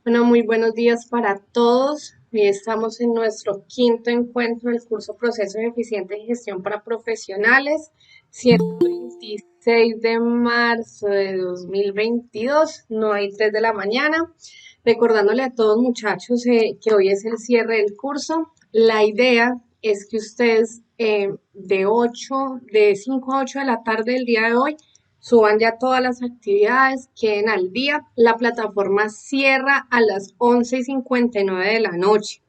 Bueno, muy buenos días para todos. Hoy estamos en nuestro quinto encuentro del curso Procesos Eficientes y Gestión para Profesionales, siendo 26 de marzo de 2022, no hay 3 de la mañana. Recordándole a todos muchachos que hoy es el cierre del curso. La idea es que ustedes de 5 a 8 de la tarde del día de hoy suban ya todas las actividades, queden al día. La plataforma cierra a las 11:59 de la noche.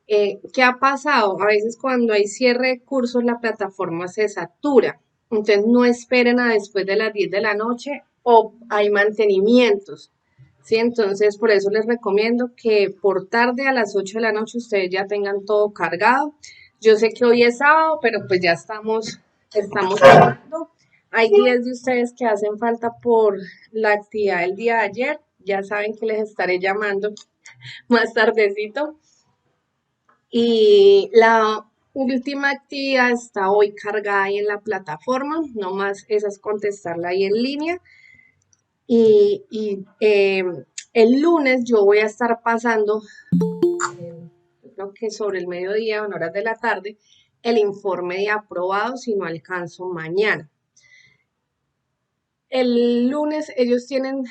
¿Qué ha pasado? A veces cuando hay cierre de cursos la plataforma se satura. Entonces no esperen a después de las 10 de la noche o hay mantenimientos. ¿Sí? Entonces por eso les recomiendo que por tarde a las 8 de la noche ustedes ya tengan todo cargado. Yo sé que hoy es sábado, pero pues ya estamos cerrando. Hay 10 de ustedes que hacen falta por la actividad del día de ayer. Ya saben que les estaré llamando más tardecito. Y la última actividad está hoy cargada ahí en la plataforma, no más esa es contestarla ahí en línea. Y el lunes yo voy a estar pasando, yo creo que sobre el mediodía o en horas de la tarde, el informe de aprobado si no alcanzo mañana. El lunes ellos tienen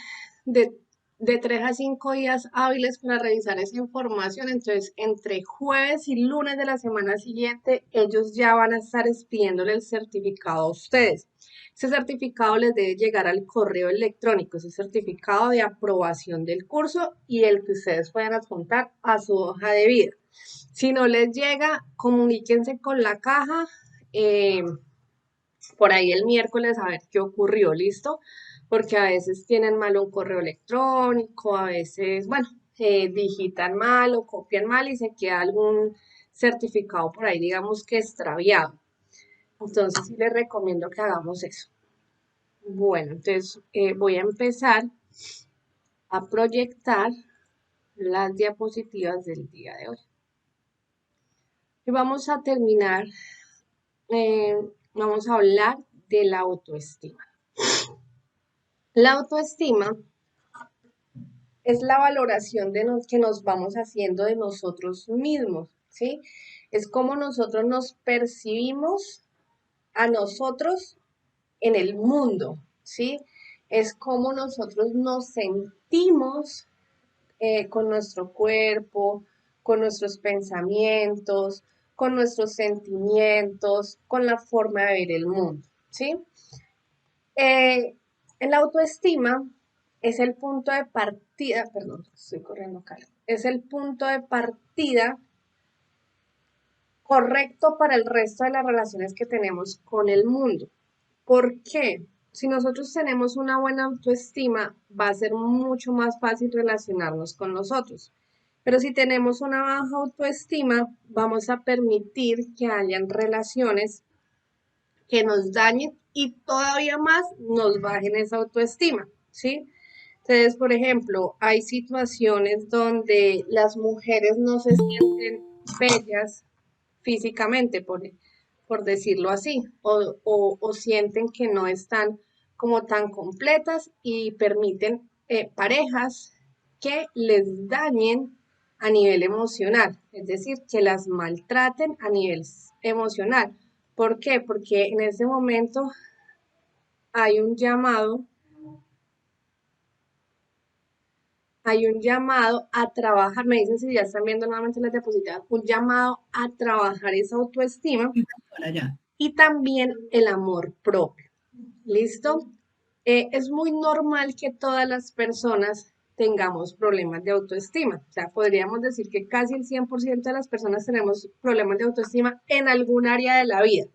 de, de 3 a 5 días hábiles para revisar esa información, entonces entre jueves y lunes de la semana siguiente ellos ya van a estar expidiéndole el certificado a ustedes. Ese certificado les debe llegar al correo electrónico, ese certificado de aprobación del curso y el que ustedes puedan adjuntar a su hoja de vida. Si no les llega, comuníquense con la caja. eh, por ahí el miércoles a ver qué ocurrió, ¿listo? Porque a veces tienen mal un correo electrónico, a veces, bueno, digitan mal o copian mal y se queda algún certificado por ahí, digamos que extraviado. Entonces sí les recomiendo que hagamos eso. Bueno, entonces voy a empezar a proyectar las diapositivas del día de hoy. Y vamos a terminar, eh, vamos a hablar de la autoestima. La autoestima es la valoración que nos vamos haciendo de nosotros mismos, ¿sí? Es como nosotros nos percibimos a nosotros en el mundo, ¿sí? Es como nosotros nos sentimos con nuestro cuerpo, con nuestros pensamientos, con nuestros sentimientos, con la forma de ver el mundo, ¿sí? El autoestima es el punto de partida, perdón, estoy corriendo acá, es el punto de partida correcto para el resto de las relaciones que tenemos con el mundo. ¿Por qué? Si nosotros tenemos una buena autoestima, va a ser mucho más fácil relacionarnos con nosotros. Pero si tenemos una baja autoestima, vamos a permitir que hayan relaciones que nos dañen y todavía más nos bajen esa autoestima, ¿sí? Entonces, por ejemplo, hay situaciones donde las mujeres no se sienten bellas físicamente, por decirlo así, o sienten que no están como tan completas y permiten parejas que les dañen a nivel emocional, es decir, que las maltraten a nivel emocional. ¿Por qué? Porque en ese momento hay un llamado, hay un llamado a trabajar, me dicen si ya están viendo nuevamente las diapositivas, un llamado a trabajar esa autoestima Para allá. y también el amor propio. ¿Listo? Es muy normal que todas las personas tengamos problemas de autoestima. O sea, podríamos decir que casi el 100% de las personas tenemos problemas de autoestima en algún área de la vida.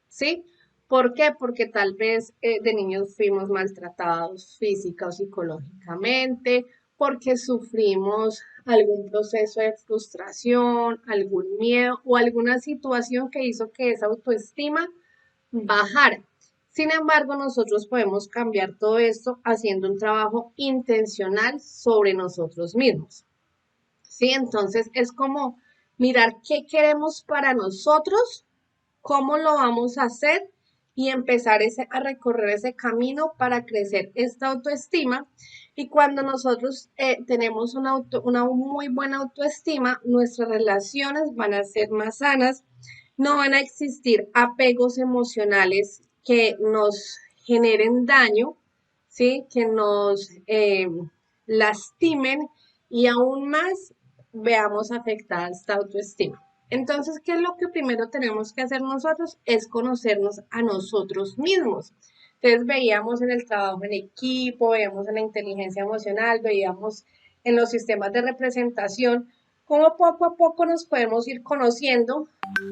¿Sí? ¿Por qué? Porque tal vez de niños fuimos maltratados física o psicológicamente, porque sufrimos algún proceso de frustración, algún miedo o alguna situación que hizo que esa autoestima bajara. Sin embargo, nosotros podemos cambiar todo esto haciendo un trabajo intencional sobre nosotros mismos. ¿Sí? Entonces es como mirar qué queremos para nosotros, cómo lo vamos a hacer y empezar a recorrer ese camino para crecer esta autoestima. Y cuando nosotros tenemos una muy buena autoestima, nuestras relaciones van a ser más sanas, no van a existir apegos emocionales que nos generen daño, ¿sí? Que nos lastimen y aún más veamos afectada esta autoestima. Entonces, ¿qué es lo que primero tenemos que hacer nosotros? Es conocernos a nosotros mismos. Entonces veíamos en el trabajo en equipo, veíamos en la inteligencia emocional, veíamos en los sistemas de representación, cómo poco a poco nos podemos ir conociendo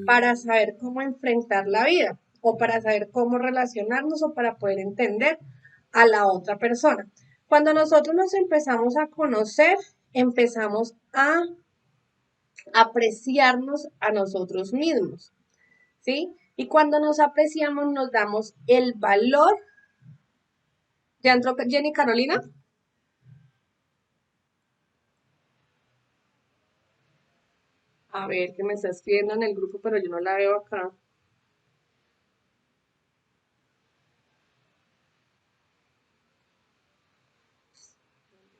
para saber cómo enfrentar la vida o para saber cómo relacionarnos o para poder entender a la otra persona. Cuando nosotros nos empezamos a conocer, empezamos a apreciarnos a nosotros mismos, ¿sí? Y cuando nos apreciamos, nos damos el valor. ¿Ya entró Jenny Carolina? A ver, que me está escribiendo en el grupo, pero yo no la veo acá.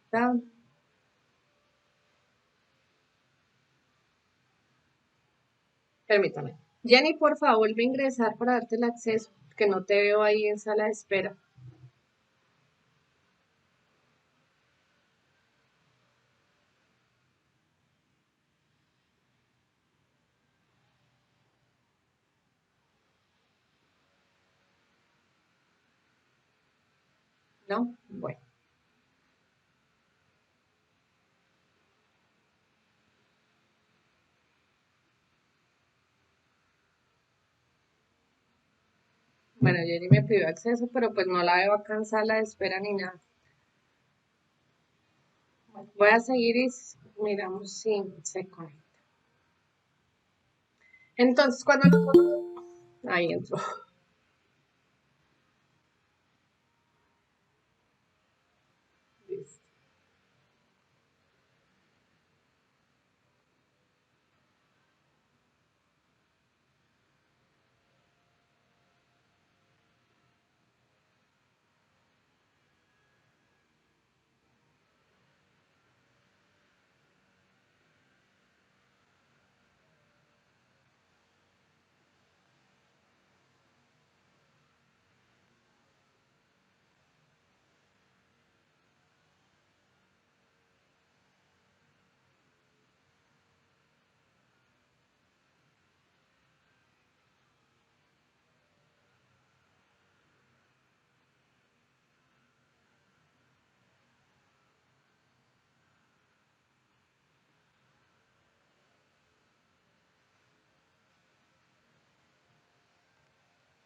¿Está? Permítame. Jenny, por favor, vuelve a ingresar para darte el acceso, que no te veo ahí en sala de espera. ¿No? Bueno. Bueno, Jenny me pidió acceso, pero pues no la veo acá en sala de espera ni nada. Bueno, voy a seguir y miramos si se conecta. Entonces, cuando nosotros... Ahí entró. Listo.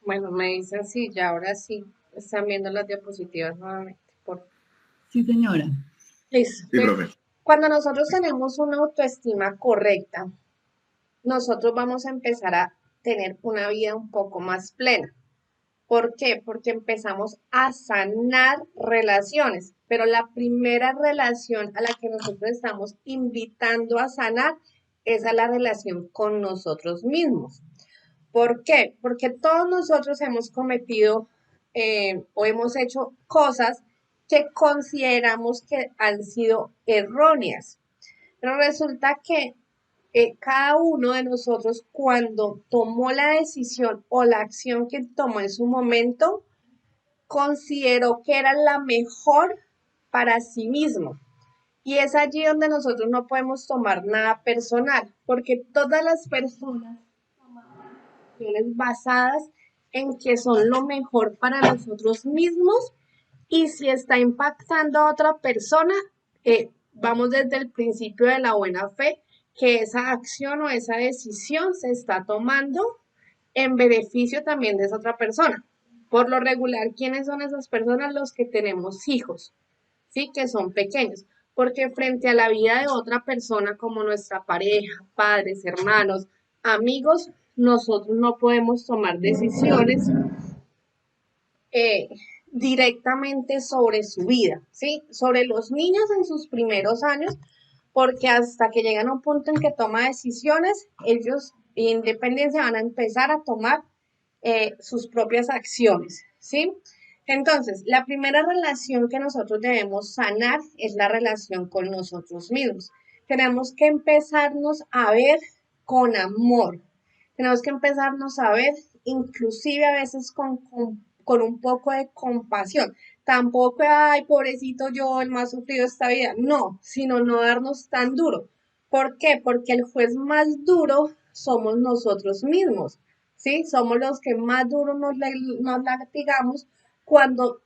Bueno, me dicen sí, ya ahora sí. Están viendo las diapositivas nuevamente. Sí, señora. Listo. Sí, profe. Cuando nosotros tenemos una autoestima correcta, nosotros vamos a empezar a tener una vida un poco más plena. ¿Por qué? Porque empezamos a sanar relaciones, pero la primera relación a la que nosotros estamos invitando a sanar es a la relación con nosotros mismos. ¿Por qué? Porque todos nosotros hemos cometido o hemos hecho cosas que consideramos que han sido erróneas. Pero resulta que cada uno de nosotros cuando tomó la decisión o la acción que tomó en su momento, consideró que era la mejor para sí mismo. Y es allí donde nosotros no podemos tomar nada personal, porque todas las personas basadas en que son lo mejor para nosotros mismos y si está impactando a otra persona, vamos desde el principio de la buena fe, que esa acción o esa decisión se está tomando en beneficio también de esa otra persona. Por lo regular, ¿quiénes son esas personas? Los que tenemos hijos, ¿sí? Que son pequeños. Porque frente a la vida de otra persona, como nuestra pareja, padres, hermanos, amigos, nosotros no podemos tomar decisiones eh, directamente sobre su vida, ¿sí? Sobre los niños en sus primeros años, porque hasta que llegan a un punto en que toma decisiones, ellos, independencia, van a empezar a tomar sus propias acciones, ¿sí? Entonces, la primera relación que nosotros debemos sanar es la relación con nosotros mismos. Tenemos que empezarnos a ver con amor. Tenemos que empezarnos a ver inclusive a veces con un poco de compasión. Tampoco, ay, pobrecito yo, el más sufrido de esta vida. No, sino no darnos tan duro. ¿Por qué? Porque el juez más duro somos nosotros mismos, ¿sí? Somos los que más duro nos latigamos cuando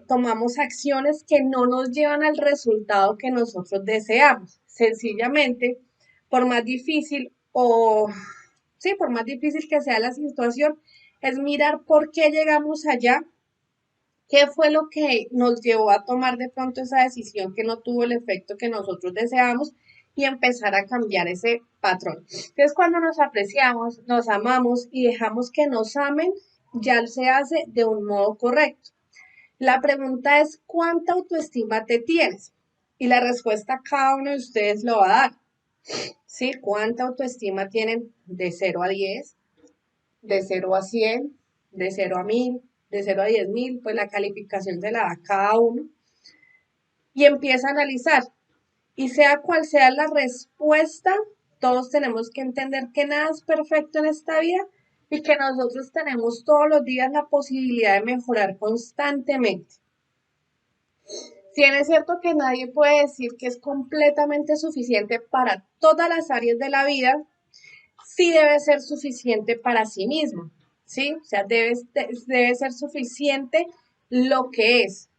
tomamos acciones que no nos llevan al resultado que nosotros deseamos. Sencillamente, por más difícil o, sí, por más difícil que sea la situación, es mirar por qué llegamos allá, qué fue lo que nos llevó a tomar de pronto esa decisión que no tuvo el efecto que nosotros deseamos y empezar a cambiar ese patrón. Entonces, cuando nos apreciamos, nos amamos y dejamos que nos amen, ya se hace de un modo correcto. La pregunta es, ¿cuánta autoestima te tienes? Y la respuesta cada uno de ustedes lo va a dar. ¿Sí? ¿Cuánta autoestima tienen de 0 a 10, de 0 a 100, de 0 a 1000, de 0 a 10.000? Pues la calificación se la da cada uno. Y empieza a analizar. Y sea cual sea la respuesta, todos tenemos que entender que nada es perfecto en esta vida y que nosotros tenemos todos los días la posibilidad de mejorar constantemente. Si bien es cierto que nadie puede decir que es completamente suficiente para todas las áreas de la vida, sí debe ser suficiente para sí mismo, ¿sí? O sea, debe ser suficiente lo que es.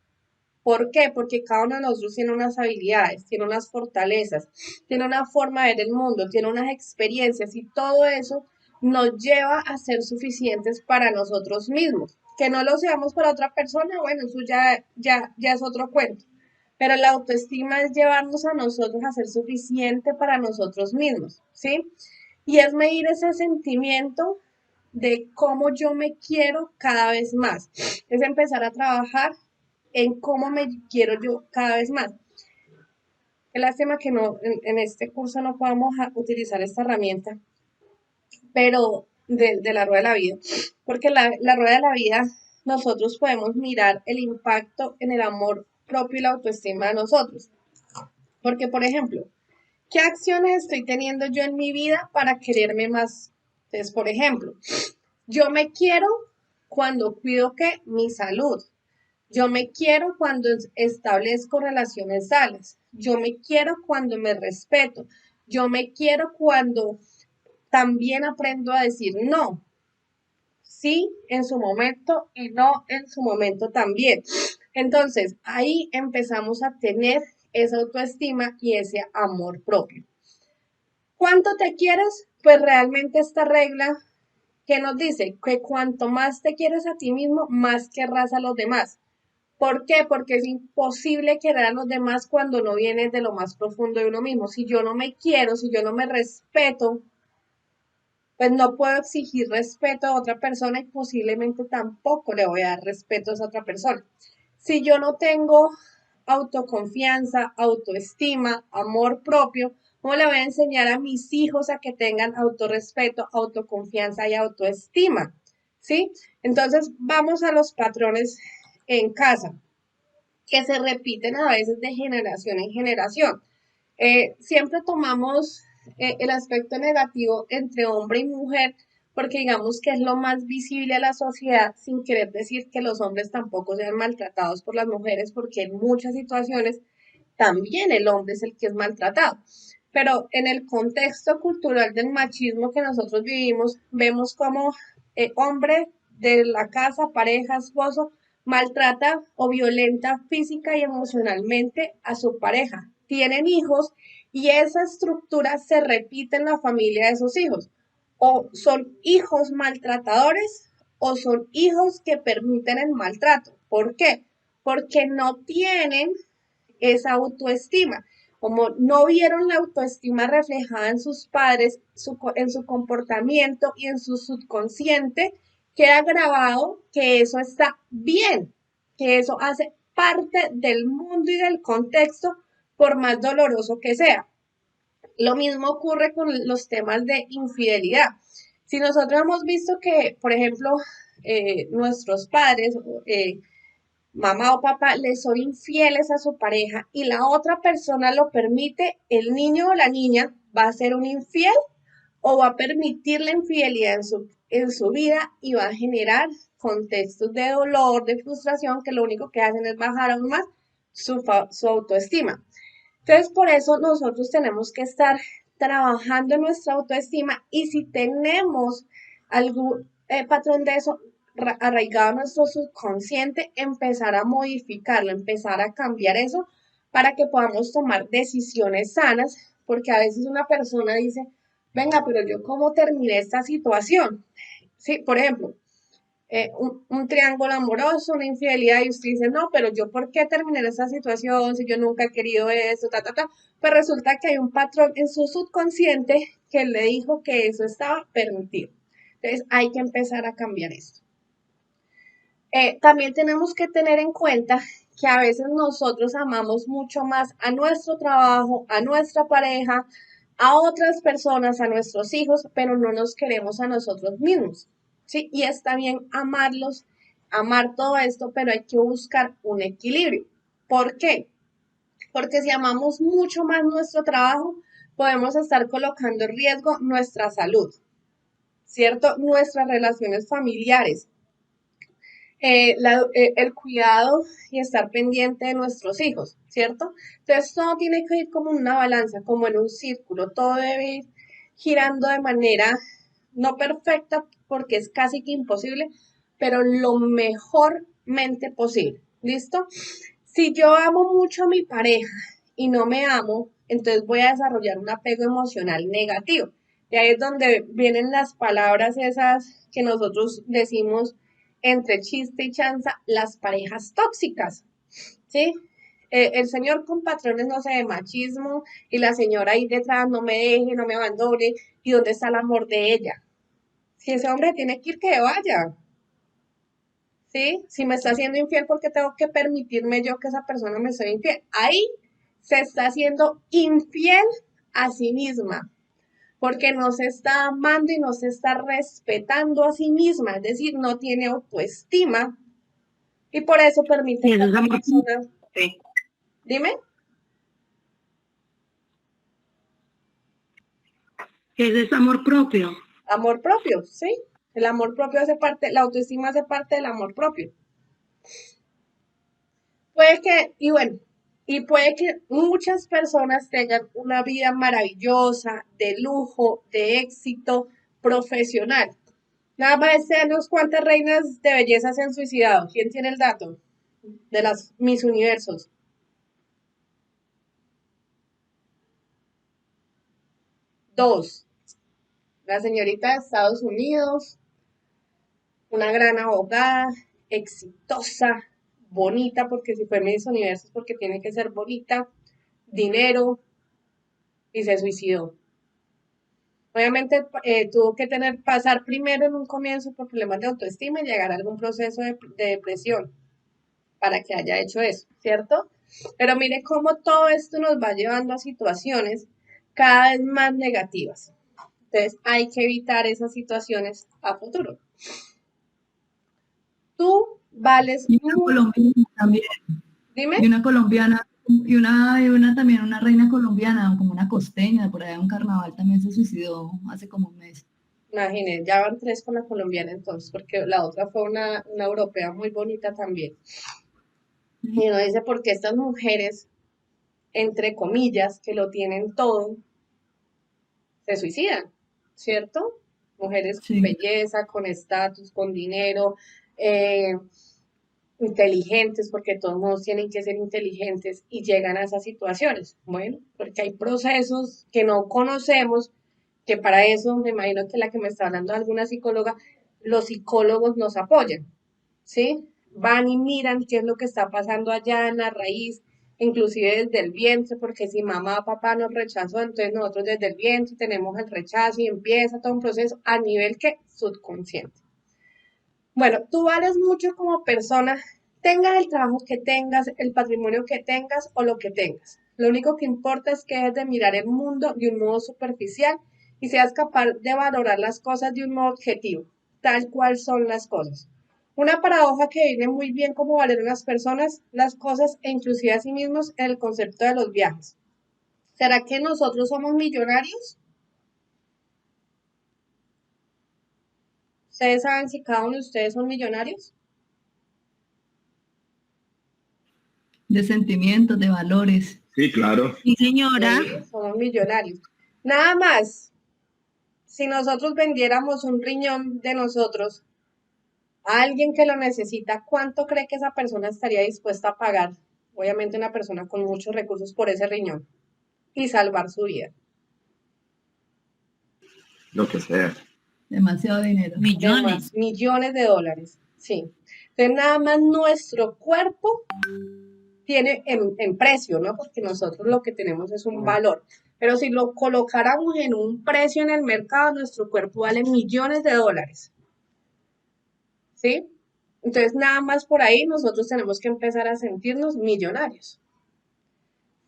¿Por qué? Porque cada uno de nosotros tiene unas habilidades, tiene unas fortalezas, tiene una forma de ver el mundo, tiene unas experiencias y todo eso nos lleva a ser suficientes para nosotros mismos. Que no lo seamos para otra persona, bueno, eso ya es otro cuento. Pero la autoestima es llevarnos a nosotros a ser suficiente para nosotros mismos, ¿sí? Y es medir ese sentimiento de cómo yo me quiero cada vez más. Es empezar a trabajar en cómo me quiero yo cada vez más. Qué lástima que no, en este curso no podamos utilizar esta herramienta, pero de la rueda de la vida, porque la rueda de la vida nosotros podemos mirar el impacto en el amor propio y la autoestima de nosotros. Porque, por ejemplo, ¿qué acciones estoy teniendo yo en mi vida para quererme más? Entonces, por ejemplo, yo me quiero cuando cuido que mi salud. Yo me quiero cuando establezco relaciones sanas. Yo me quiero cuando me respeto. Yo me quiero cuando también aprendo a decir no. Sí en su momento y no en su momento también. Entonces, ahí empezamos a tener esa autoestima y ese amor propio. ¿Cuánto te quieres? Pues realmente esta regla que nos dice que cuanto más te quieres a ti mismo, más querrás a los demás. ¿Por qué? Porque es imposible querer a los demás cuando no viene de lo más profundo de uno mismo. Si yo no me quiero, si yo no me respeto, pues no puedo exigir respeto a otra persona y posiblemente tampoco le voy a dar respeto a esa otra persona. Si yo no tengo autoconfianza, autoestima, amor propio, ¿cómo le voy a enseñar a mis hijos a que tengan autorrespeto, autoconfianza y autoestima? ¿Sí? Entonces, vamos a los patrones en casa que se repiten a veces de generación en generación. Siempre tomamos el aspecto negativo entre hombre y mujer porque digamos que es lo más visible a la sociedad, sin querer decir que los hombres tampoco sean maltratados por las mujeres, porque en muchas situaciones también el hombre es el que es maltratado. Pero en el contexto cultural del machismo que nosotros vivimos, vemos como hombre de la casa, pareja, esposo, maltrata o violenta física y emocionalmente a su pareja. Tienen hijos y esa estructura se repite en la familia de esos hijos. O son hijos maltratadores o son hijos que permiten el maltrato. ¿Por qué? Porque no tienen esa autoestima. Como no vieron la autoestima reflejada en sus padres, en su comportamiento y en su subconsciente, queda grabado que eso está bien, que eso hace parte del mundo y del contexto, por más doloroso que sea. Lo mismo ocurre con los temas de infidelidad. Si nosotros hemos visto que, por ejemplo, nuestros padres mamá o papá le son infieles a su pareja y la otra persona lo permite, el niño o la niña va a ser un infiel o va a permitir la infidelidad en su vida y va a generar contextos de dolor, de frustración, que lo único que hacen es bajar aún más su autoestima. Entonces, por eso nosotros tenemos que estar trabajando en nuestra autoestima y si tenemos algún patrón de eso arraigado en nuestro subconsciente, empezar a modificarlo, empezar a cambiar eso para que podamos tomar decisiones sanas, porque a veces una persona dice, venga, pero yo cómo terminé esta situación. Sí, por ejemplo, un triángulo amoroso, una infidelidad, y usted dice, no, pero yo, ¿por qué terminé en esta situación si yo nunca he querido eso, ta, ta, ta? Pues resulta que hay un patrón en su subconsciente que le dijo que eso estaba permitido. Entonces, hay que empezar a cambiar esto. También tenemos que tener en cuenta que a veces nosotros amamos mucho más a nuestro trabajo, a nuestra pareja, a otras personas, a nuestros hijos, pero no nos queremos a nosotros mismos, ¿sí? Y está bien amarlos, amar todo esto, pero hay que buscar un equilibrio. ¿Por qué? Porque si amamos mucho más nuestro trabajo, podemos estar colocando en riesgo nuestra salud, ¿cierto? Nuestras relaciones familiares, el cuidado y estar pendiente de nuestros hijos, ¿cierto? Entonces todo tiene que ir como en una balanza, como en un círculo, todo debe ir girando de manera no perfecta porque es casi que imposible, pero lo mejormente posible, ¿listo? Si yo amo mucho a mi pareja y no me amo, entonces voy a desarrollar un apego emocional negativo. Y ahí es donde vienen las palabras esas que nosotros decimos entre chiste y chanza, las parejas tóxicas, ¿sí? El señor con patrones, no sé, de machismo y la señora ahí detrás, no me deje, no me abandone, ¿y dónde está el amor de ella? Si ese hombre tiene que ir, que vaya, ¿sí? Si me está haciendo infiel, ¿por qué tengo que permitirme yo que esa persona me sea infiel? Ahí se está haciendo infiel a sí misma, porque no se está amando y no se está respetando a sí misma, es decir, no tiene autoestima y por eso permite Y que eso es otra amor persona, propio. dime, Eso es amor propio. amor propio, ¿sí? El amor propio hace parte, la autoestima hace parte del amor propio. Puede que, y bueno, y puede que muchas personas tengan una vida maravillosa, de lujo, de éxito profesional. Nada más este año, ¿cuántas reinas de belleza se han suicidado? ¿Quién tiene el dato de las Miss Universos? Dos. La señorita de Estados Unidos, una gran abogada, exitosa, bonita, porque si fue Miss Universo es porque tiene que ser bonita, dinero, y se suicidó. Obviamente tuvo que pasar primero en un comienzo por problemas de autoestima y llegar a algún proceso de depresión para que haya hecho eso, ¿cierto? Pero mire cómo todo esto nos va llevando a situaciones cada vez más negativas. Entonces hay que evitar esas situaciones a futuro. Tú vales Y una mucho. colombiana también, Dime. y una colombiana, y una también, una reina colombiana, como una costeña, por allá en un carnaval también se suicidó hace como un mes. Imagínense, ya van tres con la colombiana entonces, porque la otra fue una europea muy bonita también. Y uno dice, ¿por qué estas mujeres, entre comillas, que lo tienen todo, se suicidan? ¿Cierto? Mujeres con Sí, belleza, con estatus, con dinero, eh, inteligentes, porque todos modos tienen que ser inteligentes y llegan a esas situaciones. Bueno, porque hay procesos que no conocemos, que para eso me imagino que la que me está hablando alguna psicóloga, los psicólogos nos apoyan, ¿sí? Van y miran qué es lo que está pasando allá en la raíz, inclusive desde el vientre, porque si mamá o papá nos rechazó, entonces nosotros desde el vientre tenemos el rechazo y empieza todo un proceso a nivel que subconsciente. Bueno, tú vales mucho como persona, tengas el trabajo que tengas, el patrimonio que tengas o lo que tengas. Lo único que importa es que dejes de mirar el mundo de un modo superficial y seas capaz de valorar las cosas de un modo objetivo, tal cual son las cosas. Una paradoja que viene muy bien como valoran las personas, las cosas e inclusive a sí mismos en el concepto de los viajes. ¿Será que nosotros somos millonarios? ¿Ustedes saben si cada uno de ustedes son millonarios? De sentimientos, de valores. Sí, claro. Sí, señora. Sí, somos millonarios. Nada más, si nosotros vendiéramos un riñón de nosotros a alguien que lo necesita, ¿cuánto cree que esa persona estaría dispuesta a pagar? Obviamente una persona con muchos recursos por ese riñón y salvar su vida. Lo que sea. Demasiado dinero. Millones. Millones de dólares, sí. Entonces nada más nuestro cuerpo tiene en precio, ¿no? Porque nosotros lo que tenemos es un valor. Pero si lo colocáramos en un precio en el mercado, nuestro cuerpo vale millones de dólares, ¿sí? Entonces nada más por ahí nosotros tenemos que empezar a sentirnos millonarios.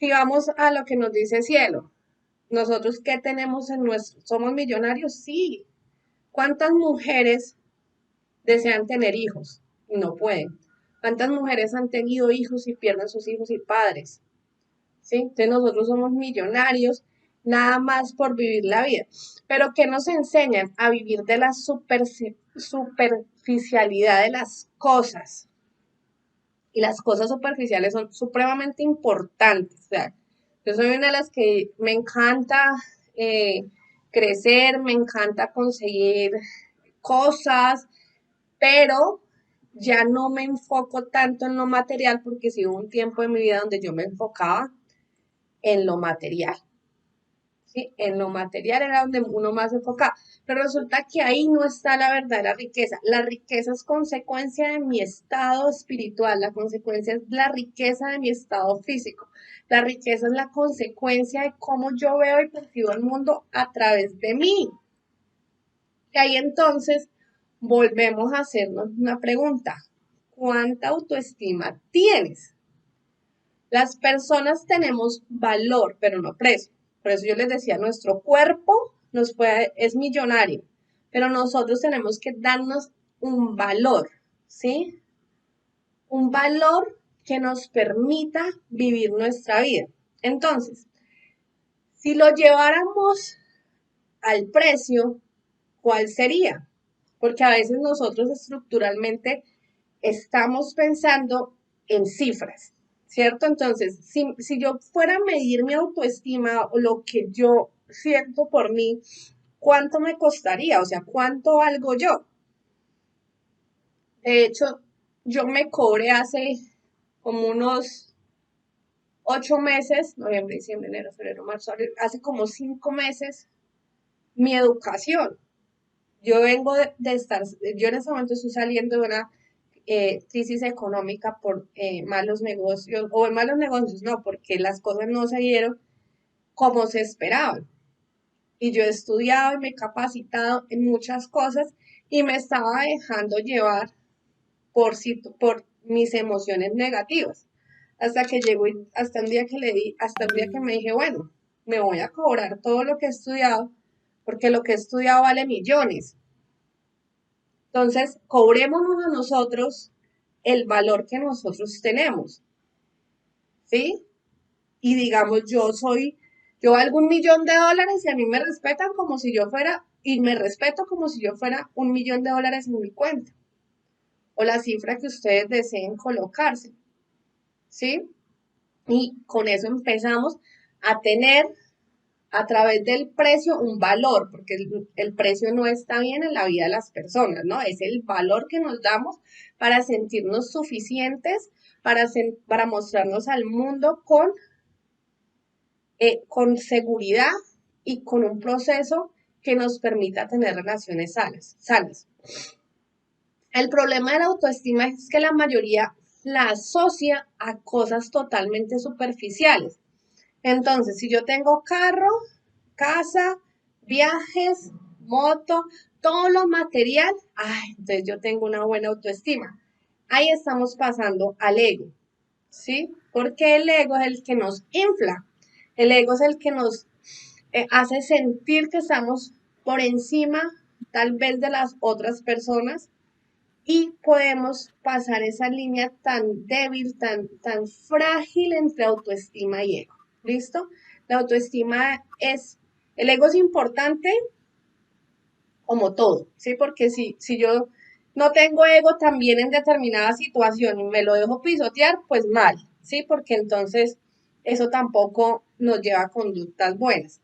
Si vamos a lo que nos dice Cielo, nosotros qué tenemos en nuestro, ¿somos millonarios? Sí. ¿Cuántas mujeres desean tener hijos y no pueden? ¿Cuántas mujeres han tenido hijos y pierden sus hijos y padres? ¿Sí? Entonces nosotros somos millonarios nada más por vivir la vida. Pero ¿qué nos enseñan? A vivir de la superficialidad de las cosas. Y las cosas superficiales son supremamente importantes. O sea, yo soy una de las que me encanta eh, crecer, me encanta conseguir cosas, pero ya no me enfoco tanto en lo material porque sí hubo un tiempo en mi vida donde yo me enfocaba en lo material. ¿Sí? En lo material era donde uno más se enfocaba. Pero resulta que ahí no está la verdadera riqueza. La riqueza es consecuencia de mi estado espiritual, la consecuencia es la riqueza de mi estado físico. La riqueza es la consecuencia de cómo yo veo y percibo el mundo a través de mí. Y ahí entonces volvemos a hacernos una pregunta. ¿Cuánta autoestima tienes? Las personas tenemos valor, pero no precio. Por eso yo les decía, nuestro cuerpo es millonario, pero nosotros tenemos que darnos un valor, ¿sí? Un valor que nos permita vivir nuestra vida. Entonces, si lo lleváramos al precio, ¿cuál sería? Porque a veces nosotros estructuralmente estamos pensando en cifras, ¿cierto? Entonces, si yo fuera a medir mi autoestima o lo que yo siento por mí, ¿cuánto me costaría? O sea, ¿cuánto valgo yo? De hecho, yo me cobré hace como unos 8 meses, noviembre, diciembre, enero, febrero, marzo, abril, hace como 5 meses, mi educación. Yo vengo de estar, yo en este momento estoy saliendo de una crisis económica por malos negocios, o en malos negocios, no, porque las cosas no se dieron como se esperaban. Y yo he estudiado y me he capacitado en muchas cosas y me estaba dejando llevar por mis emociones negativas. Hasta que llegó, hasta un día que hasta un día que me dije, bueno, me voy a cobrar todo lo que he estudiado, porque lo que he estudiado vale millones. Entonces, cobrémonos a nosotros el valor que nosotros tenemos, ¿sí? Y digamos, yo valgo $1.000.000 y a mí me respetan como si yo fuera, y me respeto como si yo fuera $1.000.000 en mi cuenta, o la cifra que ustedes deseen colocarse, ¿sí? Y con eso empezamos a tener a través del precio un valor, porque el precio no está bien en la vida de las personas, ¿no? Es el valor que nos damos para sentirnos suficientes, para mostrarnos al mundo con seguridad y con un proceso que nos permita tener relaciones sanas. El problema de la autoestima es que la mayoría la asocia a cosas totalmente superficiales. Entonces, si yo tengo carro, casa, viajes, moto, todo lo material, entonces yo tengo una buena autoestima. Ahí estamos pasando al ego, ¿sí? Porque el ego es el que nos infla, el ego es el que nos hace sentir que estamos por encima tal vez de las otras personas y podemos pasar esa línea tan débil, tan frágil entre autoestima y ego. ¿Listo? La autoestima el ego es importante como todo, ¿sí? Porque si yo no tengo ego también en determinada situación y me lo dejo pisotear, pues mal, ¿sí? Porque entonces eso tampoco nos lleva a conductas buenas.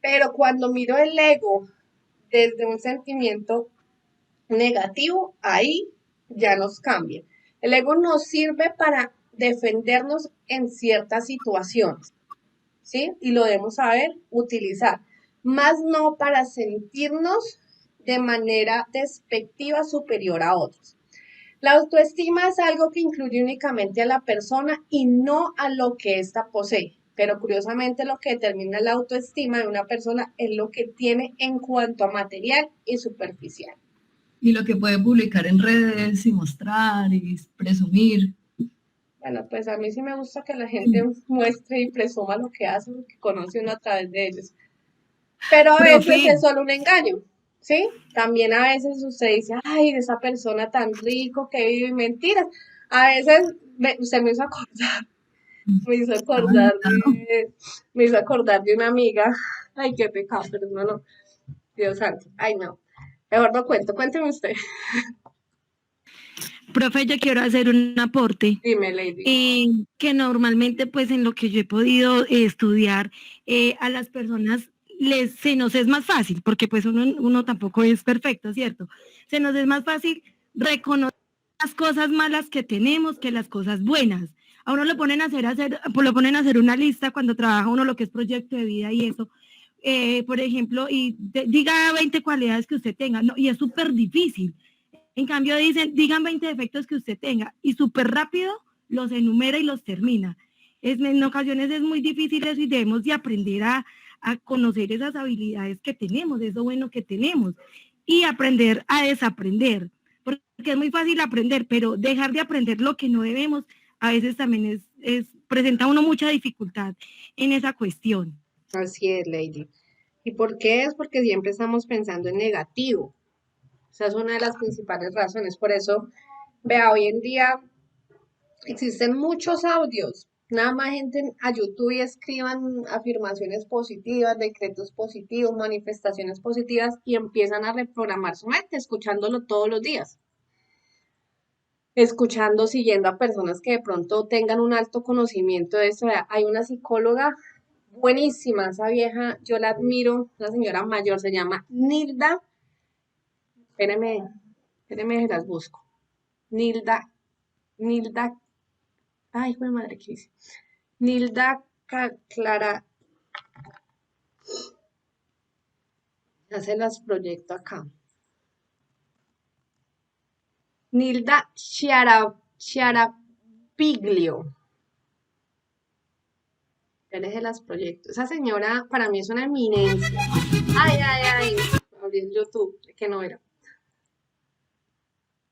Pero cuando miro el ego desde un sentimiento negativo, ahí ya nos cambia. El ego nos sirve para defendernos en ciertas situaciones, ¿sí? Y lo debemos saber utilizar, más no para sentirnos de manera despectiva superior a otros. La autoestima es algo que incluye únicamente a la persona y no a lo que ésta posee. Pero curiosamente lo que determina la autoestima de una persona es lo que tiene en cuanto a material y superficial. Y lo que puede publicar en redes y mostrar y presumir. Bueno, pues a mí sí me gusta que la gente muestre y presuma lo que hace, lo que conoce uno a través de ellos. Pero a veces Profe, es solo un engaño, ¿sí? También a veces usted dice, ay, esa persona tan rico que vive mentiras. A veces usted me hizo acordar me hizo acordar de una amiga. Ay, qué pecado, pero no, Dios santo. Ay, no. Mejor no cuento, cuénteme usted. profe, yo quiero hacer un aporte. Dime, Lady. Que normalmente, pues en lo que yo he podido estudiar, a las personas se nos es más fácil, porque pues uno tampoco es perfecto, ¿cierto? Se nos es más fácil reconocer las cosas malas que tenemos que las cosas buenas. A uno lo ponen a hacer una lista cuando trabaja uno lo que es proyecto de vida y eso. Por ejemplo, diga 20 cualidades que usted tenga, no, y es súper difícil. En cambio dicen, digan 20 defectos que usted tenga y súper rápido los enumera y los termina. En ocasiones es muy difícil eso y debemos de aprender a conocer esas habilidades que tenemos, eso bueno que tenemos y aprender a desaprender, porque es muy fácil aprender, pero dejar de aprender lo que no debemos a veces también presenta a uno mucha dificultad en esa cuestión. Así es, Lady. ¿Y por qué es? Porque siempre estamos pensando en negativo. Esa es una de las principales razones. Por eso, vea, hoy en día existen muchos audios. Nada más gente a YouTube y escriban afirmaciones positivas, decretos positivos, manifestaciones positivas y empiezan a reprogramar su mente escuchándolo todos los días. Escuchando, siguiendo a personas que de pronto tengan un alto conocimiento de eso. Hay una psicóloga buenísima, esa vieja, yo la admiro, una señora mayor, se llama Nilda, espéreme, espéreme, las busco. Nilda, ay, fue madre, ¿qué dice? Nilda Clara, ya se las proyecto acá. Nilda Chiarapiglio. Ya les las proyecto. Esa señora para mí es una eminencia. Ay. Abrí el YouTube, que no era.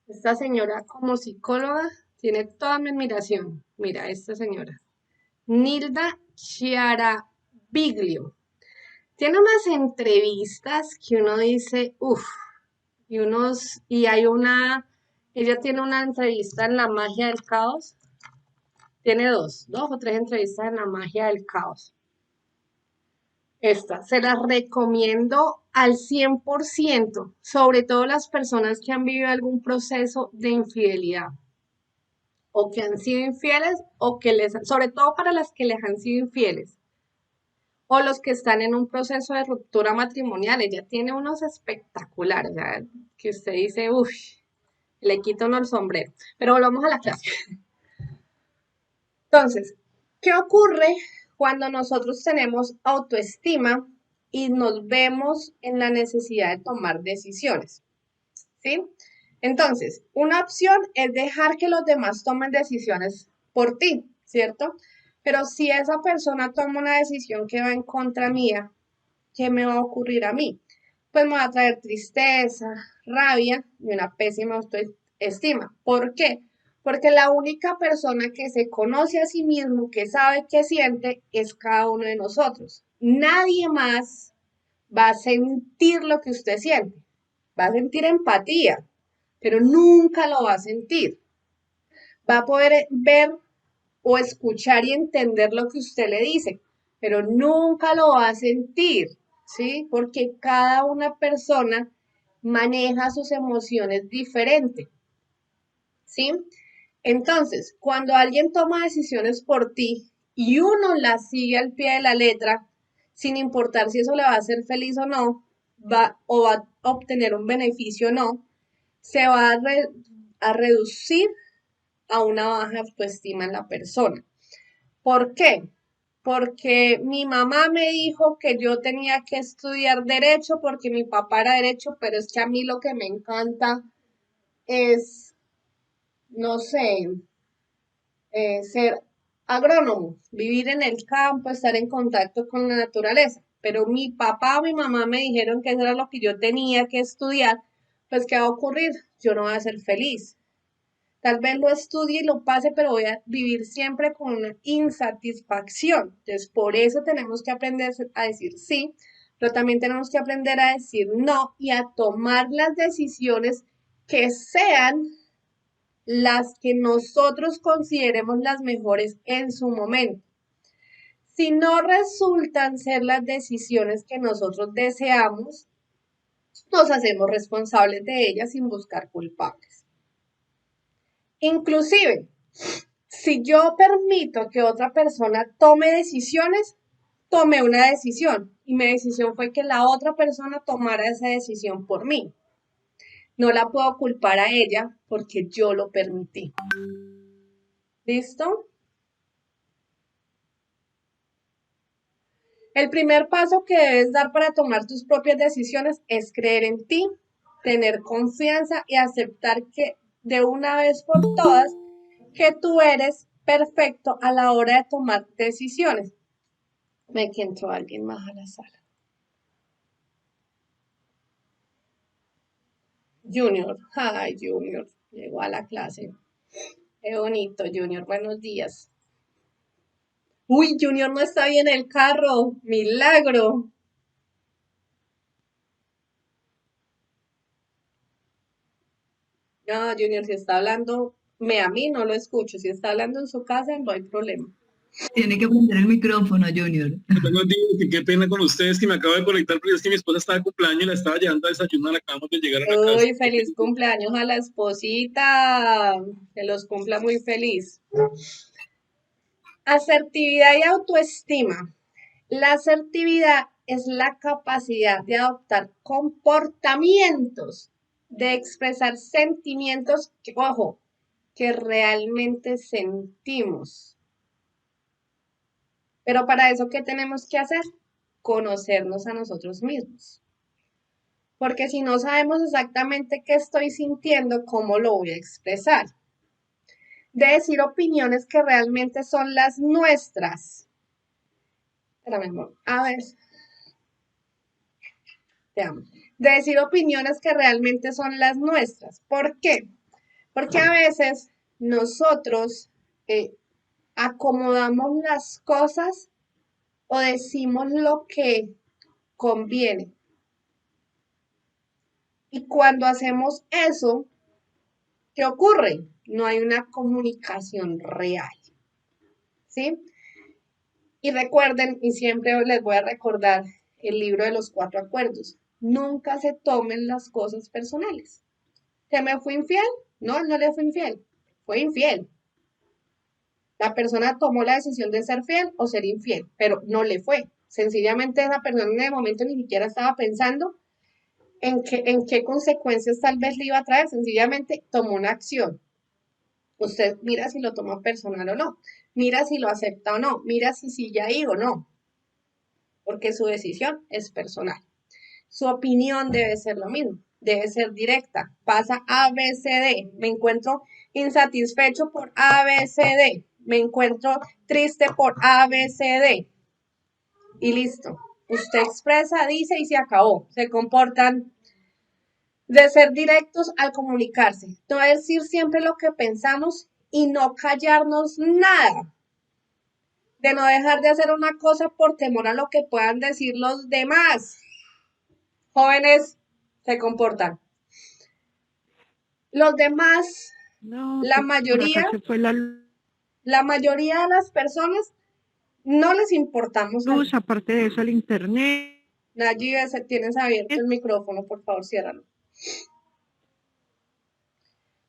Esta señora como psicóloga tiene toda mi admiración. Mira, esta señora. Nilda Chiarapiglio. Tiene unas entrevistas que uno dice, uff, ella tiene una entrevista en La Magia del Caos. Tiene dos o tres entrevistas en La Magia del Caos. Esta, se las recomiendo al 100%, sobre todo las personas que han vivido algún proceso de infidelidad o que han sido infieles o sobre todo para las que les han sido infieles o los que están en un proceso de ruptura matrimonial. Ella tiene unos espectaculares, ¿verdad? Que usted dice, uff, le quito uno el sombrero. Pero volvamos a la clase. Entonces, ¿qué ocurre cuando nosotros tenemos autoestima y nos vemos en la necesidad de tomar decisiones? ¿Sí? Entonces, una opción es dejar que los demás tomen decisiones por ti, ¿cierto? Pero si esa persona toma una decisión que va en contra mía, ¿qué me va a ocurrir a mí? Pues me va a traer tristeza, rabia y una pésima autoestima. ¿Por qué? Porque la única persona que se conoce a sí mismo, que sabe qué siente, es cada uno de nosotros. Nadie más va a sentir lo que usted siente. Va a sentir empatía, pero nunca lo va a sentir. Va a poder ver o escuchar y entender lo que usted le dice, pero nunca lo va a sentir, ¿sí? Porque cada una persona maneja sus emociones diferente, ¿sí? Entonces, cuando alguien toma decisiones por ti y uno las sigue al pie de la letra, sin importar si eso le va a hacer feliz o no, va a obtener un beneficio o no, se va a reducir a una baja autoestima en la persona. ¿Por qué? Porque mi mamá me dijo que yo tenía que estudiar derecho porque mi papá era derecho, pero es que a mí lo que me encanta es, no sé, ser agrónomo, vivir en el campo, estar en contacto con la naturaleza. Pero mi papá o mi mamá me dijeron que eso era lo que yo tenía que estudiar. Pues, ¿qué va a ocurrir? Yo no voy a ser feliz. Tal vez lo estudie y lo pase, pero voy a vivir siempre con una insatisfacción. Entonces, por eso tenemos que aprender a decir sí, pero también tenemos que aprender a decir no y a tomar las decisiones que sean las que nosotros consideremos las mejores en su momento. Si no resultan ser las decisiones que nosotros deseamos, nos hacemos responsables de ellas sin buscar culpables. Inclusive, si yo permito que otra persona tome decisiones, tomé una decisión y mi decisión fue que la otra persona tomara esa decisión por mí. No la puedo culpar a ella porque yo lo permití. ¿Listo? El primer paso que debes dar para tomar tus propias decisiones es creer en ti, tener confianza y aceptar que de una vez por todas que tú eres perfecto a la hora de tomar decisiones. Me que entró alguien más a la sala. Junior, ay Junior, llegó a la clase. Qué bonito, Junior, buenos días. Uy, Junior no está bien el carro, milagro. No, Junior, si está hablando, a mí no lo escucho. Si está hablando en su casa, no hay problema. Tiene que prender el micrófono, Junior. Buenos días, y qué pena con ustedes que me acabo de conectar, pero es que mi esposa estaba de cumpleaños y la estaba llevando a desayunar, acabamos de llegar a la casa. Uy, feliz cumpleaños a la esposita. Que los cumpla muy feliz. Asertividad y autoestima. La asertividad es la capacidad de adoptar comportamientos, de expresar sentimientos que, ojo, que realmente sentimos. Pero para eso, ¿qué tenemos que hacer? Conocernos a nosotros mismos. Porque si no sabemos exactamente qué estoy sintiendo, ¿cómo lo voy a expresar? De decir opiniones que realmente son las nuestras. Espérame, amor. A ver. Te amo. De decir opiniones que realmente son las nuestras. ¿Por qué? Porque a veces nosotros acomodamos las cosas o decimos lo que conviene. Y cuando hacemos eso, ¿qué ocurre? No hay una comunicación real. ¿Sí? Y recuerden, y siempre les voy a recordar el libro de los 4 acuerdos. Nunca se tomen las cosas personales. ¿Se me fue infiel? No, él no le fue infiel. Fue infiel. La persona tomó la decisión de ser fiel o ser infiel, pero no le fue. Sencillamente esa persona en el momento ni siquiera estaba pensando en qué consecuencias tal vez le iba a traer. Sencillamente tomó una acción. Usted mira si lo toma personal o no. Mira si lo acepta o no. Mira si sigue ahí o no. Porque su decisión es personal. Su opinión debe ser lo mismo. Debe ser directa. Pasa A, B, C, D. Me encuentro insatisfecho por A, B, C, D. Me encuentro triste por A, B, C, D. Y listo. Usted expresa, dice y se acabó. Se comportan de ser directos al comunicarse. No decir siempre lo que pensamos y no callarnos nada. De no dejar de hacer una cosa por temor a lo que puedan decir los demás. Jóvenes, se comportan. Los demás, No, la pues por acá mayoría, se fue la luz, la mayoría de las personas no les importamos a nadie. aparte de eso el internet. Nayi, tienes abierto el micrófono, por favor, ciérralo.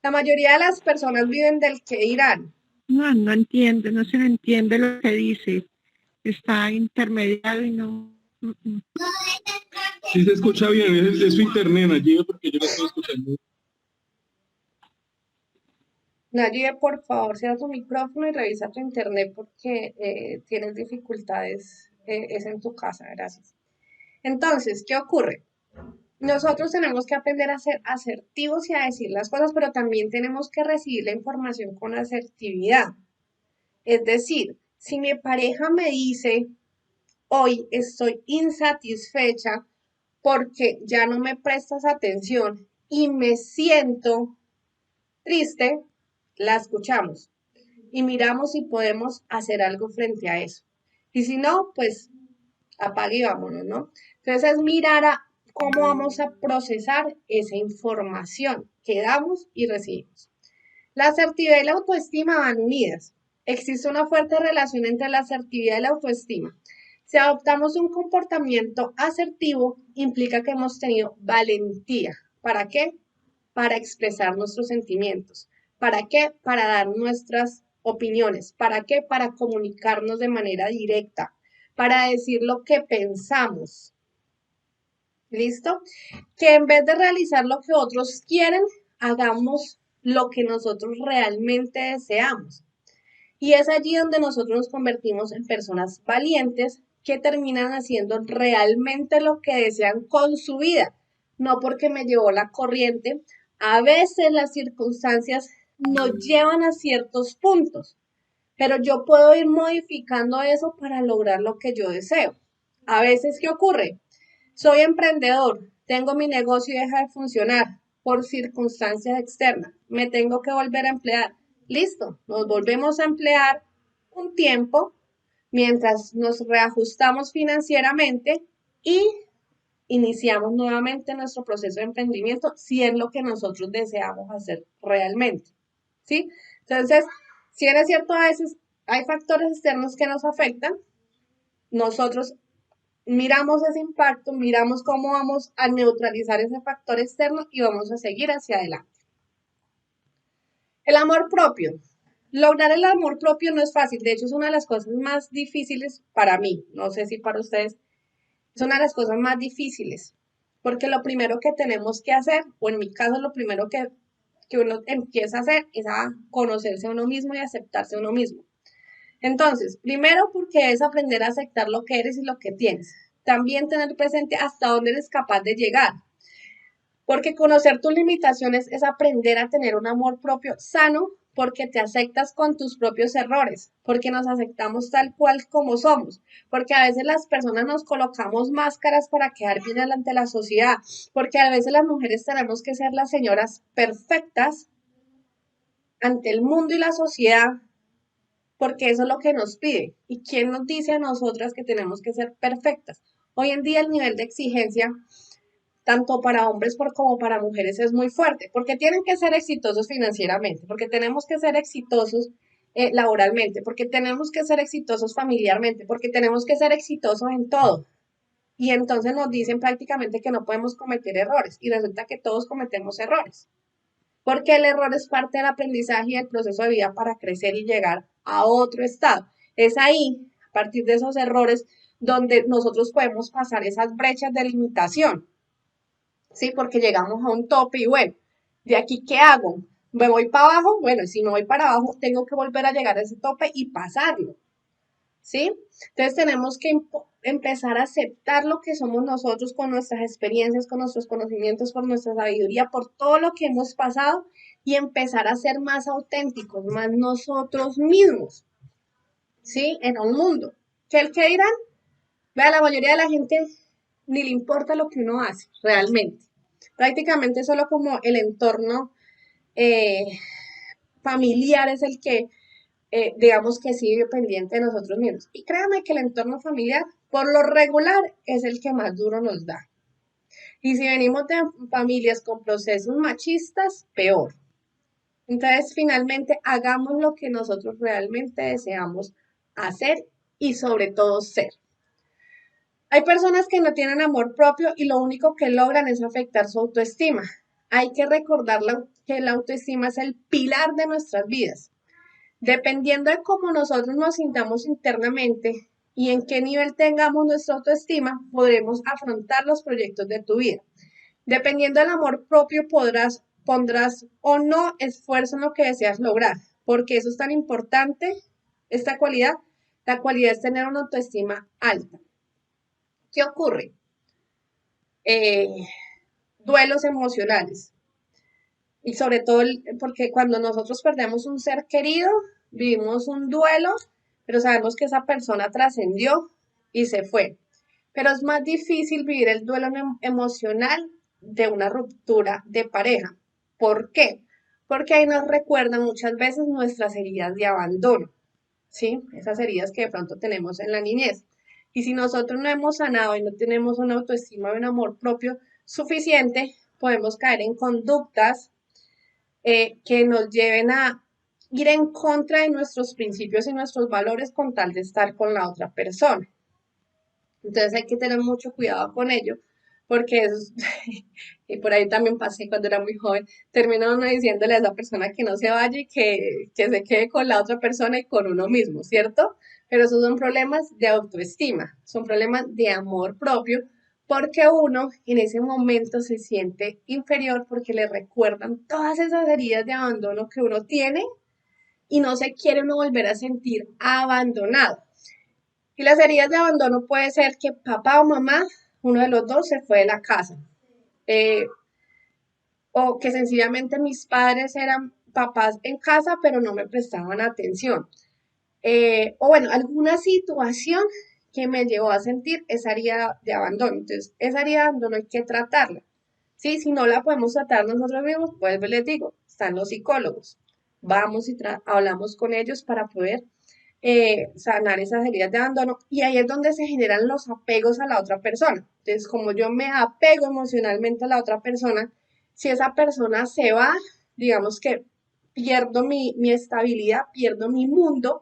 La mayoría de las personas viven del que dirán. No, no entiende, no se le entiende lo que dice. Está intermediado y no. Sí se escucha bien, es su internet allí porque yo la estoy escuchando. Nayi, por favor, cierra tu micrófono y revisa tu internet porque tienes dificultades, es en tu casa, gracias. Entonces, ¿qué ocurre? Nosotros tenemos que aprender a ser asertivos y a decir las cosas, pero también tenemos que recibir la información con asertividad. Es decir, si mi pareja me dice, hoy estoy insatisfecha porque ya no me prestas atención y me siento triste, la escuchamos y miramos si podemos hacer algo frente a eso. Y si no, pues apague y vámonos, ¿no? Entonces es mirar a cómo vamos a procesar esa información que damos y recibimos. La asertividad y la autoestima van unidas. Existe una fuerte relación entre la asertividad y la autoestima. Si adoptamos un comportamiento asertivo, implica que hemos tenido valentía. ¿Para qué? Para expresar nuestros sentimientos. ¿Para qué? Para dar nuestras opiniones. ¿Para qué? Para comunicarnos de manera directa, para decir lo que pensamos. ¿Listo? Que en vez de realizar lo que otros quieren, hagamos lo que nosotros realmente deseamos. Y es allí donde nosotros nos convertimos en personas valientes que terminan haciendo realmente lo que desean con su vida, no porque me llevó la corriente. A veces las circunstancias nos llevan a ciertos puntos, pero yo puedo ir modificando eso para lograr lo que yo deseo. A veces, ¿qué ocurre? Soy emprendedor, tengo mi negocio y deja de funcionar por circunstancias externas. Me tengo que volver a emplear. Listo, nos volvemos a emplear un tiempo mientras nos reajustamos financieramente y iniciamos nuevamente nuestro proceso de emprendimiento si es lo que nosotros deseamos hacer realmente. ¿Sí? Entonces, si es cierto, a veces hay factores externos que nos afectan, nosotros miramos ese impacto, miramos cómo vamos a neutralizar ese factor externo y vamos a seguir hacia adelante. El amor propio. Lograr el amor propio no es fácil, de hecho es una de las cosas más difíciles para mí, no sé si para ustedes, es una de las cosas más difíciles, porque lo primero que tenemos que hacer, o en mi caso lo primero que uno empieza a hacer es a conocerse a uno mismo y aceptarse a uno mismo. Entonces, primero porque es aprender a aceptar lo que eres y lo que tienes. También tener presente hasta dónde eres capaz de llegar. Porque conocer tus limitaciones es aprender a tener un amor propio sano porque te aceptas con tus propios errores, porque nos aceptamos tal cual como somos, porque a veces las personas nos colocamos máscaras para quedar bien ante la sociedad, porque a veces las mujeres tenemos que ser las señoras perfectas ante el mundo y la sociedad, porque eso es lo que nos pide. ¿Y quién nos dice a nosotras que tenemos que ser perfectas? Hoy en día el nivel de exigencia, tanto para hombres como para mujeres, es muy fuerte, porque tienen que ser exitosos financieramente, porque tenemos que ser exitosos laboralmente, porque tenemos que ser exitosos familiarmente, porque tenemos que ser exitosos en todo. Y entonces nos dicen prácticamente que no podemos cometer errores, y resulta que todos cometemos errores, porque el error es parte del aprendizaje y del proceso de vida para crecer y llegar a otro estado. Es ahí, a partir de esos errores, donde nosotros podemos pasar esas brechas de limitación, ¿sí? Porque llegamos a un tope y bueno, ¿de aquí qué hago? ¿Me voy para abajo? Bueno, si me voy para abajo, tengo que volver a llegar a ese tope y pasarlo, ¿sí? Entonces tenemos que empezar a aceptar lo que somos nosotros con nuestras experiencias, con nuestros conocimientos, por nuestra sabiduría, por todo lo que hemos pasado y empezar a ser más auténticos, más nosotros mismos, ¿sí? En un mundo. ¿Qué dirán? Vea, la mayoría de la gente ni le importa lo que uno hace, realmente. Prácticamente solo como el entorno eh, familiar es el que digamos que sí vive pendiente de nosotros mismos. Y créanme que el entorno familiar, por lo regular, es el que más duro nos da. Y si venimos de familias con procesos machistas, peor. Entonces, finalmente, hagamos lo que nosotros realmente deseamos hacer y sobre todo ser. Hay personas que no tienen amor propio y lo único que logran es afectar su autoestima. Hay que recordar que la autoestima es el pilar de nuestras vidas. Dependiendo de cómo nosotros nos sintamos internamente y en qué nivel tengamos nuestra autoestima, podremos afrontar los proyectos de tu vida. Dependiendo del amor propio, pondrás o no esfuerzo en lo que deseas lograr, porque eso es tan importante, esta cualidad. La cualidad es tener una autoestima alta. ¿Qué ocurre? Duelos emocionales. Y sobre todo porque cuando nosotros perdemos un ser querido, vivimos un duelo, pero sabemos que esa persona trascendió y se fue. Pero es más difícil vivir el duelo emocional de una ruptura de pareja. ¿Por qué? Porque ahí nos recuerdan muchas veces nuestras heridas de abandono, ¿sí? Esas heridas que de pronto tenemos en la niñez. Y si nosotros no hemos sanado y no tenemos una autoestima y un amor propio suficiente, podemos caer en conductas que nos lleven a ir en contra de nuestros principios y nuestros valores con tal de estar con la otra persona. Entonces hay que tener mucho cuidado con ello, porque es, y por ahí también pasé cuando era muy joven, termina uno diciéndole a esa persona que no se vaya y que se quede con la otra persona y con uno mismo, ¿cierto? Pero esos son problemas de autoestima, son problemas de amor propio, porque uno en ese momento se siente inferior porque le recuerdan todas esas heridas de abandono que uno tiene y no se quiere uno volver a sentir abandonado. Y las heridas de abandono puede ser que papá o mamá, uno de los dos, se fue de la casa. O que sencillamente mis padres eran papás en casa, pero no me prestaban atención. O bueno, alguna situación que me llevó a sentir esa herida de abandono. Entonces, esa herida de abandono hay que tratarla. ¿Sí? Si no la podemos tratar nosotros mismos, pues les digo, están los psicólogos. Vamos y hablamos con ellos para poder sanar esas heridas de abandono y ahí es donde se generan los apegos a la otra persona. Entonces, como yo me apego emocionalmente a la otra persona, si esa persona se va, digamos que pierdo mi estabilidad, pierdo mi mundo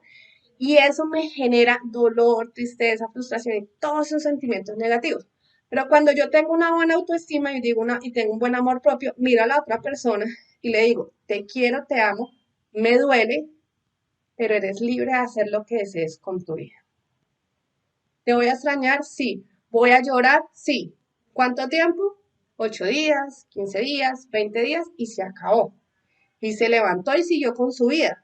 y eso me genera dolor, tristeza, frustración y todos esos sentimientos negativos. Pero cuando yo tengo una buena autoestima y tengo un buen amor propio, miro a la otra persona y le digo, te quiero, te amo, me duele, pero eres libre de hacer lo que desees con tu vida. ¿Te voy a extrañar? Sí. ¿Voy a llorar? Sí. ¿Cuánto tiempo? 8 días, 15 días, 20 días y se acabó. Y se levantó y siguió con su vida.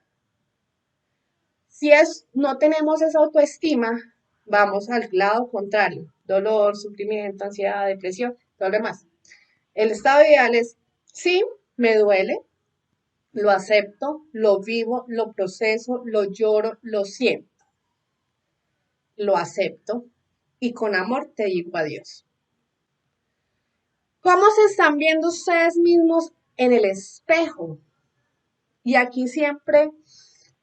Si no tenemos esa autoestima, vamos al lado contrario. Dolor, sufrimiento, ansiedad, depresión, todo lo demás. El estado ideal es, sí, me duele, lo acepto, lo vivo, lo proceso, lo lloro, lo siento. Lo acepto y con amor te digo adiós. ¿Cómo se están viendo ustedes mismos en el espejo? Y aquí siempre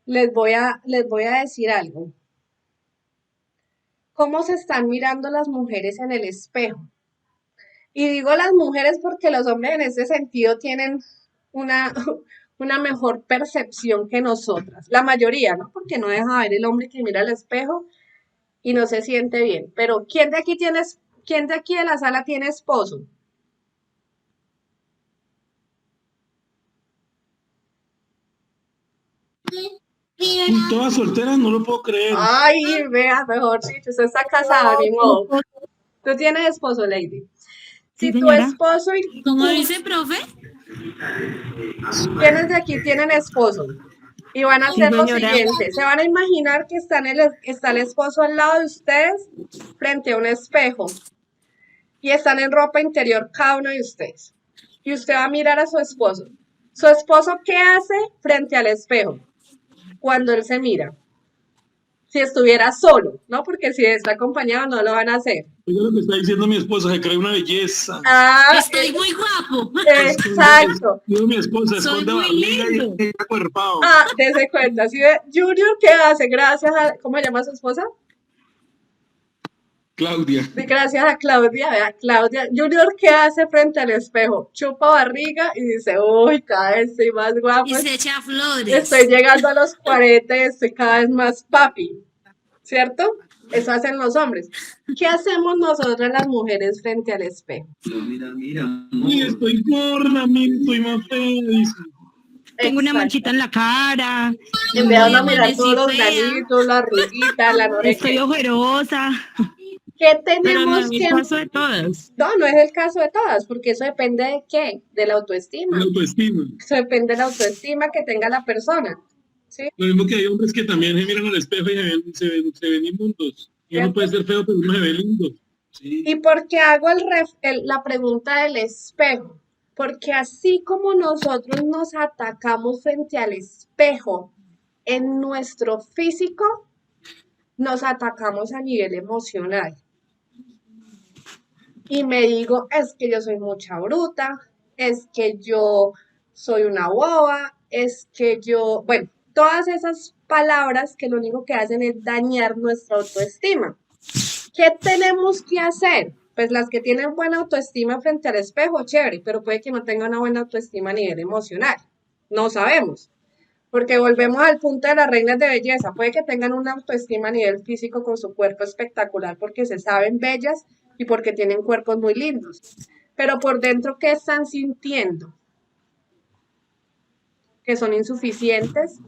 les voy a decir algo. ¿Cómo se están mirando las mujeres en el espejo? Y digo las mujeres porque los hombres en ese sentido tienen una mejor percepción que nosotras. La mayoría, ¿no? Porque no deja ver el hombre que mira al espejo y no se siente bien. Pero ¿quién de aquí de la sala tiene esposo? Todas solteras, no lo puedo creer. Ay, vea, mejor dicho, usted está casada, ni modo. Tú tienes esposo, Lady. Sí, Si tu señora. esposo y ¿Cómo dice, profe? ¿quiénes de aquí tienen esposo? Y van a Sí, hacer lo señora. siguiente, se van a imaginar que está el esposo al lado de ustedes frente a un espejo y están en ropa interior cada uno de ustedes. Y usted va a mirar a su esposo. ¿Su esposo qué hace frente al espejo cuando él se mira? Si estuviera solo, ¿no? Porque si está acompañado no lo van a hacer. Oiga lo que está diciendo mi esposa, se cree una belleza. Ah, Estoy muy guapo. exacto. Digo, mi esposa Soy esconde muy barriga lindo. y acuerpado. Ah, dése cuenta. ¿Sí ve? Junior, ¿qué hace? Gracias a... ¿Cómo se llama su esposa? Claudia. Gracias a Claudia, vea, Claudia Junior, ¿qué hace frente al espejo? Chupa barriga y dice, uy, cada vez estoy más Y guapa, se echa estoy flores. llegando a los 40 y estoy cada vez más papi, ¿cierto? Eso hacen los hombres. ¿Qué hacemos nosotras las mujeres frente al espejo? Uy, estoy gorda, mira, estoy más fea. Dice. Tengo una Exacto. manchita en la cara, Empiezan Hoy a mirar todos amanecí los fea. granitos, la arruguita, la no sé estoy qué. ojerosa. ¿Qué Pero no tenemos es que...? el caso de todas. No, no es el caso de todas, porque eso depende de qué, de la La autoestima. autoestima. Eso depende de la autoestima que tenga la persona, ¿sí? Lo mismo que hay hombres que también se miran al espejo y se ven inmundos. Y uno puede ¿Cierto? ser feo, pero uno se ve lindo. Sí. ¿Y por qué hago la pregunta del espejo? Porque así como nosotros nos atacamos frente al espejo en nuestro físico, nos atacamos a nivel emocional. Y me digo, es que yo soy mucha bruta, es que yo soy una boba, es que yo, bueno, todas esas palabras que lo único que hacen es dañar nuestra autoestima. ¿Qué tenemos que hacer? Pues las que tienen buena autoestima frente al espejo, chévere, pero puede que no tengan una buena autoestima a nivel emocional. No sabemos. Porque volvemos al punto de las reinas de belleza. Puede que tengan una autoestima a nivel físico con su cuerpo espectacular porque se saben bellas y porque tienen cuerpos muy lindos. Pero por dentro, ¿qué están sintiendo? Que son insuficientes,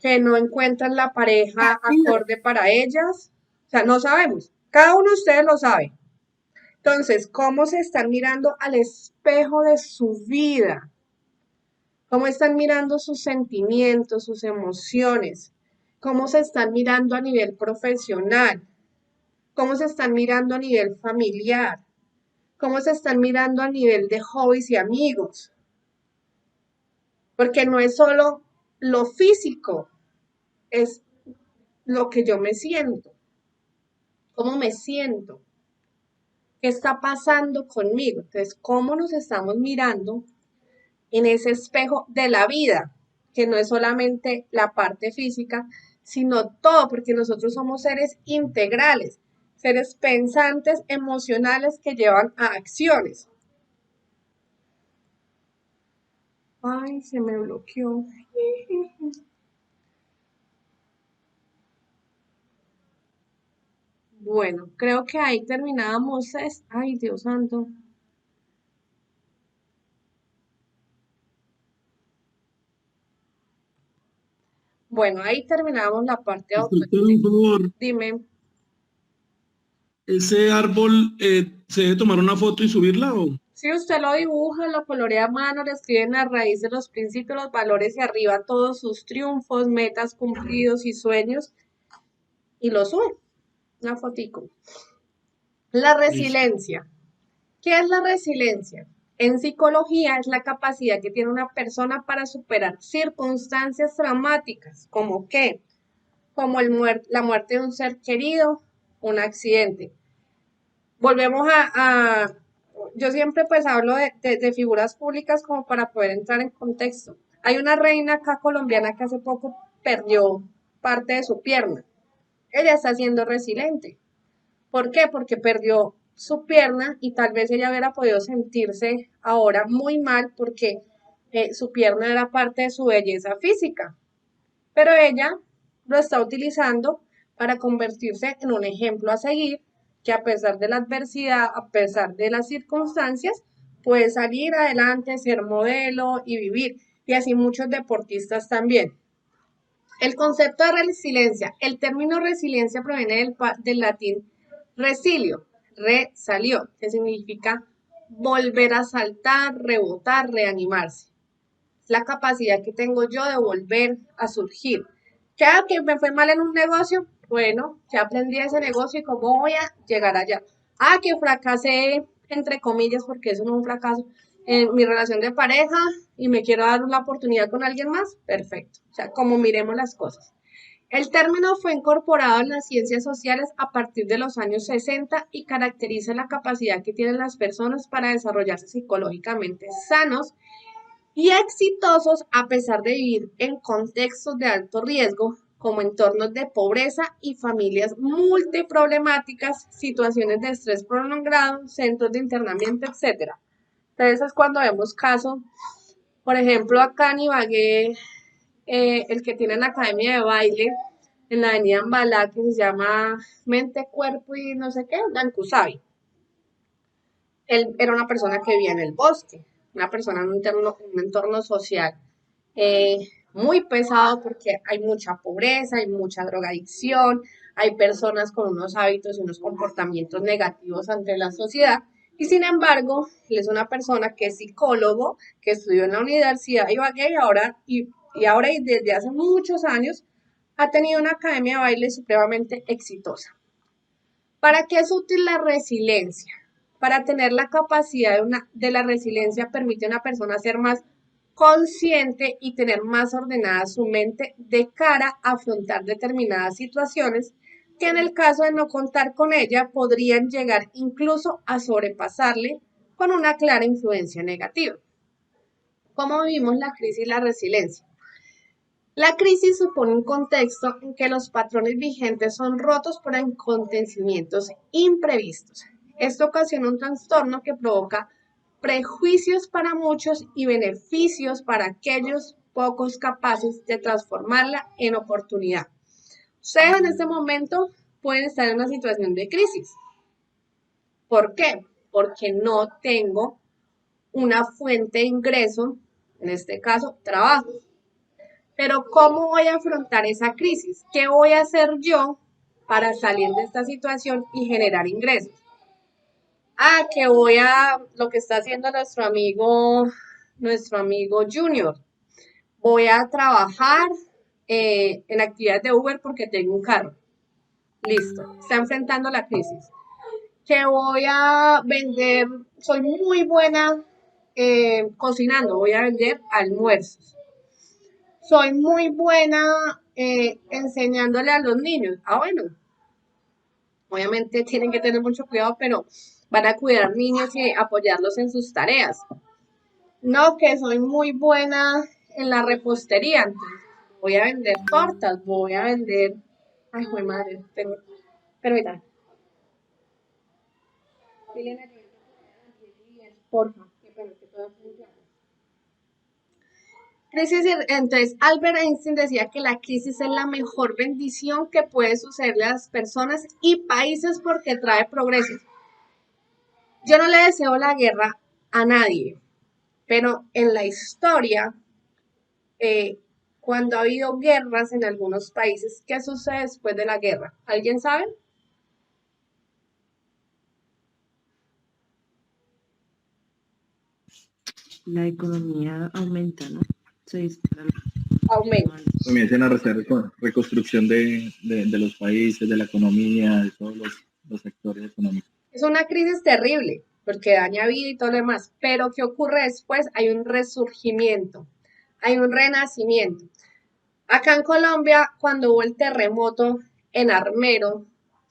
que no encuentran la pareja acorde para ellas. O sea, no sabemos. Cada uno de ustedes lo sabe. Entonces, ¿cómo se están mirando al espejo de su vida? ¿Cómo están mirando sus sentimientos, sus emociones? ¿Cómo se están mirando a nivel profesional? ¿Cómo se están mirando a nivel familiar? ¿Cómo se están mirando a nivel de hobbies y amigos? Porque no es solo lo físico, es lo que yo me siento. ¿Cómo me siento? ¿Qué está pasando conmigo? Entonces, ¿cómo nos estamos mirando en ese espejo de la vida, que no es solamente la parte física, sino todo, porque nosotros somos seres integrales, seres pensantes, emocionales que llevan a acciones? Ay, se me bloqueó. Bueno, creo que ahí terminábamos. Ay, Dios santo. Bueno, ahí terminamos la parte de Instructor, un autoestima. favor. Dime, ¿Ese árbol se debe tomar una foto y subirla o? si usted lo dibuja, lo colorea a mano, le escribe en la raíz de los principios, los valores y arriba todos sus triunfos, metas cumplidos y sueños y lo sube, una fotico. La Listo. resiliencia. ¿Qué es la resiliencia? En psicología es la capacidad que tiene una persona para superar circunstancias traumáticas, como qué, como la muerte de un ser querido, un accidente. Volvemos yo siempre pues hablo de figuras públicas como para poder entrar en contexto. Hay una reina acá colombiana que hace poco perdió parte de su pierna. Ella está siendo resiliente. ¿Por qué? Porque perdió su pierna y tal vez ella hubiera podido sentirse ahora muy mal porque su pierna era parte de su belleza física. Pero ella lo está utilizando para convertirse en un ejemplo a seguir, que a pesar de la adversidad, a pesar de las circunstancias, puede salir adelante, ser modelo y vivir. Y así muchos deportistas también. El concepto de resiliencia. El término resiliencia proviene del latín resilio, resalió, que significa volver a saltar, rebotar, reanimarse. Es la capacidad que tengo yo de volver a surgir. Que me fue mal en un negocio, bueno, ya aprendí ese negocio y cómo voy a llegar allá. Que fracasé, entre comillas, porque eso no es un fracaso, en mi relación de pareja y me quiero dar una oportunidad con alguien más, perfecto. O sea, como miremos las cosas. El término fue incorporado en las ciencias sociales a partir de los años 60 y caracteriza la capacidad que tienen las personas para desarrollarse psicológicamente sanos y exitosos a pesar de vivir en contextos de alto riesgo, como entornos de pobreza y familias multiproblemáticas, situaciones de estrés prolongado, centros de internamiento, etcétera. Entonces es cuando vemos casos, por ejemplo, acá en Ibagué, el que tiene la academia de baile en la avenida Ambalá, que se llama Mente, Cuerpo y no sé qué, Dancusabi. Él era una persona que vivía en el bosque, una persona en un entorno social muy pesado porque hay mucha pobreza, hay mucha drogadicción, hay personas con unos hábitos y unos comportamientos negativos ante la sociedad. Y sin embargo, él es una persona que es psicólogo, que estudió en la Universidad de Ibagué y desde hace muchos años ha tenido una academia de baile supremamente exitosa. ¿Para qué es útil la resiliencia? Para tener la capacidad de la resiliencia permite a una persona ser más consciente y tener más ordenada su mente de cara a afrontar determinadas situaciones que en el caso de no contar con ella podrían llegar incluso a sobrepasarle con una clara influencia negativa. ¿Cómo vivimos la crisis y la resiliencia? La crisis supone un contexto en que los patrones vigentes son rotos por acontecimientos imprevistos. Esto ocasiona un trastorno que provoca prejuicios para muchos y beneficios para aquellos pocos capaces de transformarla en oportunidad. Ustedes en este momento pueden estar en una situación de crisis. ¿Por qué? Porque no tengo una fuente de ingreso, en este caso, trabajo. Pero ¿cómo voy a afrontar esa crisis? ¿Qué voy a hacer yo para salir de esta situación y generar ingresos? Lo que está haciendo nuestro amigo Junior. Voy a trabajar en actividades de Uber porque tengo un carro. Listo, está enfrentando la crisis. Que voy a vender, soy muy buena cocinando, voy a vender almuerzos. Soy muy buena enseñándole a los niños. Bueno, obviamente tienen que tener mucho cuidado, pero van a cuidar niños y apoyarlos en sus tareas. No, que soy muy buena en la repostería, entonces voy a vender tortas, voy a vender... Ay, joder, madre, pero mira. Porfa, qué pena, que todo funciona. Entonces, Albert Einstein decía que la crisis es la mejor bendición que puede sucederle a las personas y países porque trae progreso. Yo no le deseo la guerra a nadie, pero en la historia, cuando ha habido guerras en algunos países, ¿qué sucede después de la guerra? ¿Alguien sabe? La economía aumenta, ¿no? Se dispara. Aumenta. Comienzan a hacer reconstrucción de los países, de la economía, de todos los sectores económicos. Es una crisis terrible porque daña vida y todo lo demás, pero ¿qué ocurre después? Hay un resurgimiento, hay un renacimiento. Acá en Colombia, cuando hubo el terremoto en Armero,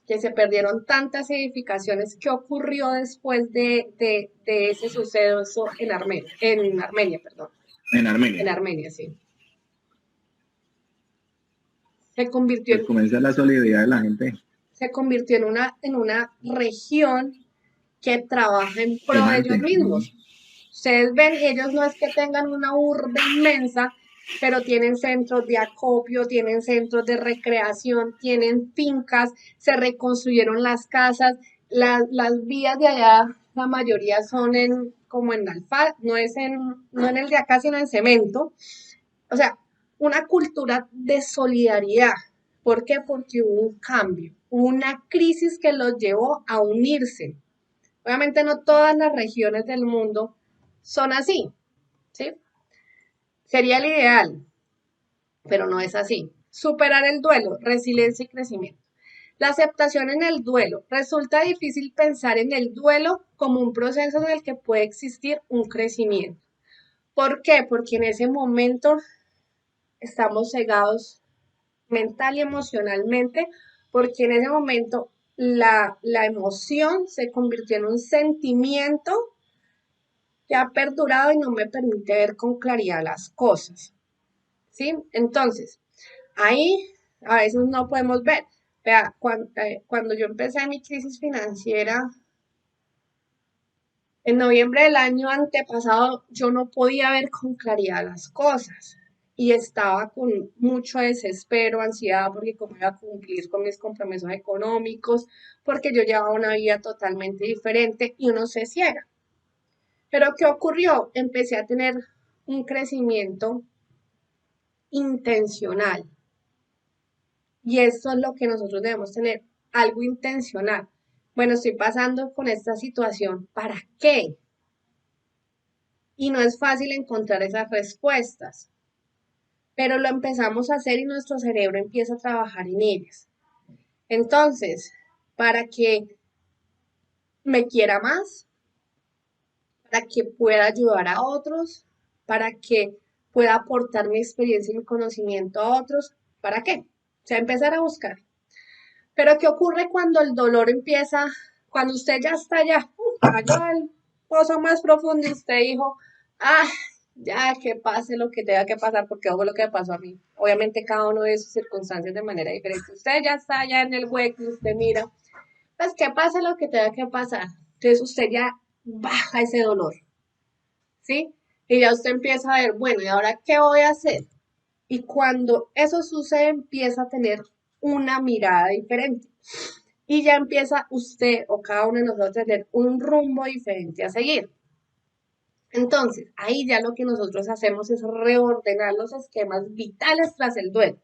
que se perdieron tantas edificaciones, ¿qué ocurrió después de ese suceso en Armenia? En Armenia, perdón. En Armenia. En Armenia, sí. Se convirtió Pues comienza la solidaridad de la gente. Se convirtió en una región que trabaja en pro de ellos mismos. Ustedes ven, ellos no es que tengan una urbe inmensa, pero tienen centros de acopio, tienen centros de recreación, tienen fincas, se reconstruyeron las casas, las vías de allá, la mayoría son como en asfalto, no en el de acá, sino en cemento. O sea, una cultura de solidaridad. ¿Por qué? Porque hubo un cambio, una crisis que los llevó a unirse. Obviamente no todas las regiones del mundo son así, ¿sí? Sería el ideal, pero no es así. Superar el duelo, resiliencia y crecimiento. La aceptación en el duelo. Resulta difícil pensar en el duelo como un proceso en el que puede existir un crecimiento. ¿Por qué? Porque en ese momento estamos cegados mental y emocionalmente, porque en ese momento la emoción se convirtió en un sentimiento que ha perdurado y no me permite ver con claridad las cosas, ¿sí? Entonces, ahí a veces no podemos ver. Vea, cuando yo empecé mi crisis financiera, en noviembre del año antepasado, yo no podía ver con claridad las cosas y estaba con mucho desespero, ansiedad, porque cómo iba a cumplir con mis compromisos económicos, porque yo llevaba una vida totalmente diferente y uno se ciega. Pero ¿qué ocurrió? Empecé a tener un crecimiento intencional y esto es lo que nosotros debemos tener, algo intencional. Bueno, estoy pasando con esta situación, ¿para qué? Y no es fácil encontrar esas respuestas, pero lo empezamos a hacer y nuestro cerebro empieza a trabajar en ellas. Entonces, para que me quiera más, para que pueda ayudar a otros, para que pueda aportar mi experiencia y mi conocimiento a otros, ¿para qué? O sea, empezar a buscar. Pero ¿qué ocurre cuando el dolor empieza, cuando usted ya está allá el pozo más profundo y usted dijo, ah, ya que pase lo que tenga que pasar, porque fue lo que me pasó a mí. Obviamente cada uno de sus circunstancias de manera diferente. Usted ya está allá en el hueco y usted mira, pues que pase lo que tenga que pasar. Entonces usted ya baja ese dolor, ¿sí? Y ya usted empieza a ver, bueno, ¿y ahora qué voy a hacer? Y cuando eso sucede, empieza a tener una mirada diferente. Y ya empieza usted o cada uno de nosotros a tener un rumbo diferente a seguir. Entonces, ahí ya lo que nosotros hacemos es reordenar los esquemas vitales tras el duelo.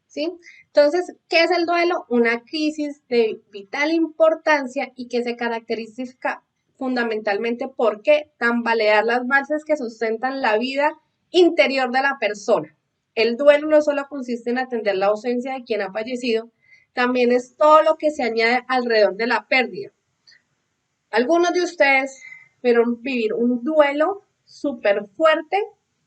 ¿Sí? Entonces, ¿qué es el duelo? Una crisis de vital importancia y que se caracteriza fundamentalmente porque tambalear las bases que sustentan la vida interior de la persona. El duelo no solo consiste en atender la ausencia de quien ha fallecido, también es todo lo que se añade alrededor de la pérdida. Algunos de ustedes vieron vivir un duelo súper fuerte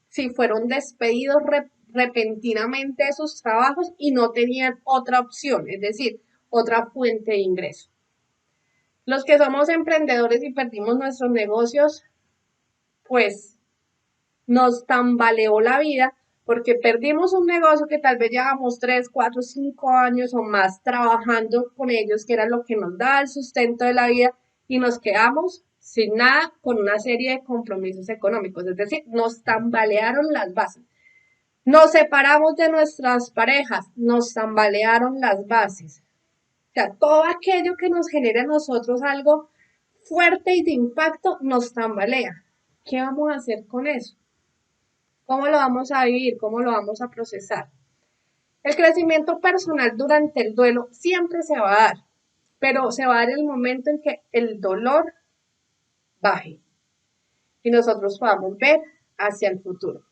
si fueron despedidos repentinamente de sus trabajos y no tenían otra opción, es decir, otra fuente de ingreso. Los que somos emprendedores y perdimos nuestros negocios, pues nos tambaleó la vida porque perdimos un negocio que tal vez llevamos 3, 4, 5 años o más trabajando con ellos, que era lo que nos da el sustento de la vida, y nos quedamos sin nada con una serie de compromisos económicos, es decir, nos tambalearon las bases. Nos separamos de nuestras parejas, nos tambalearon las bases. O sea, todo aquello que nos genera a nosotros algo fuerte y de impacto nos tambalea. ¿Qué vamos a hacer con eso? ¿Cómo lo vamos a vivir? ¿Cómo lo vamos a procesar? El crecimiento personal durante el duelo siempre se va a dar, pero se va a dar en el momento en que el dolor baje y nosotros podamos ver hacia el futuro.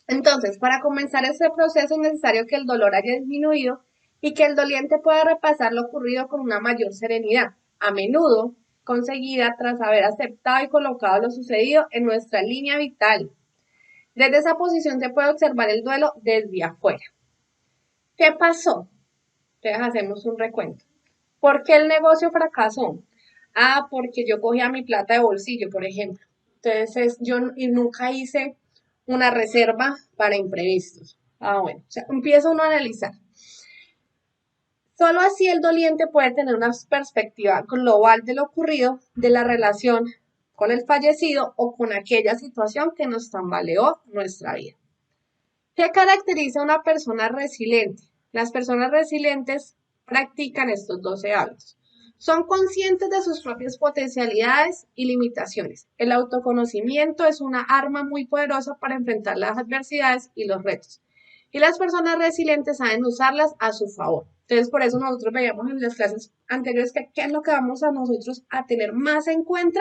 Entonces, para comenzar este proceso es necesario que el dolor haya disminuido y que el doliente pueda repasar lo ocurrido con una mayor serenidad, a menudo conseguida tras haber aceptado y colocado lo sucedido en nuestra línea vital. Desde esa posición se puede observar el duelo desde afuera. ¿Qué pasó? Entonces hacemos un recuento. ¿Por qué el negocio fracasó? Ah, porque yo cogía mi plata de bolsillo, por ejemplo. Entonces yo nunca hice una reserva para imprevistos. Ah, bueno, o sea, empieza uno a analizar. Solo así el doliente puede tener una perspectiva global de lo ocurrido, de la relación con el fallecido o con aquella situación que nos tambaleó nuestra vida. ¿Qué caracteriza a una persona resiliente? Las personas resilientes practican estos 12 hábitos. Son conscientes de sus propias potencialidades y limitaciones. El autoconocimiento es una arma muy poderosa para enfrentar las adversidades y los retos. Y las personas resilientes saben usarlas a su favor. Entonces, por eso nosotros veíamos en las clases anteriores que qué es lo que vamos a nosotros a tener más en cuenta,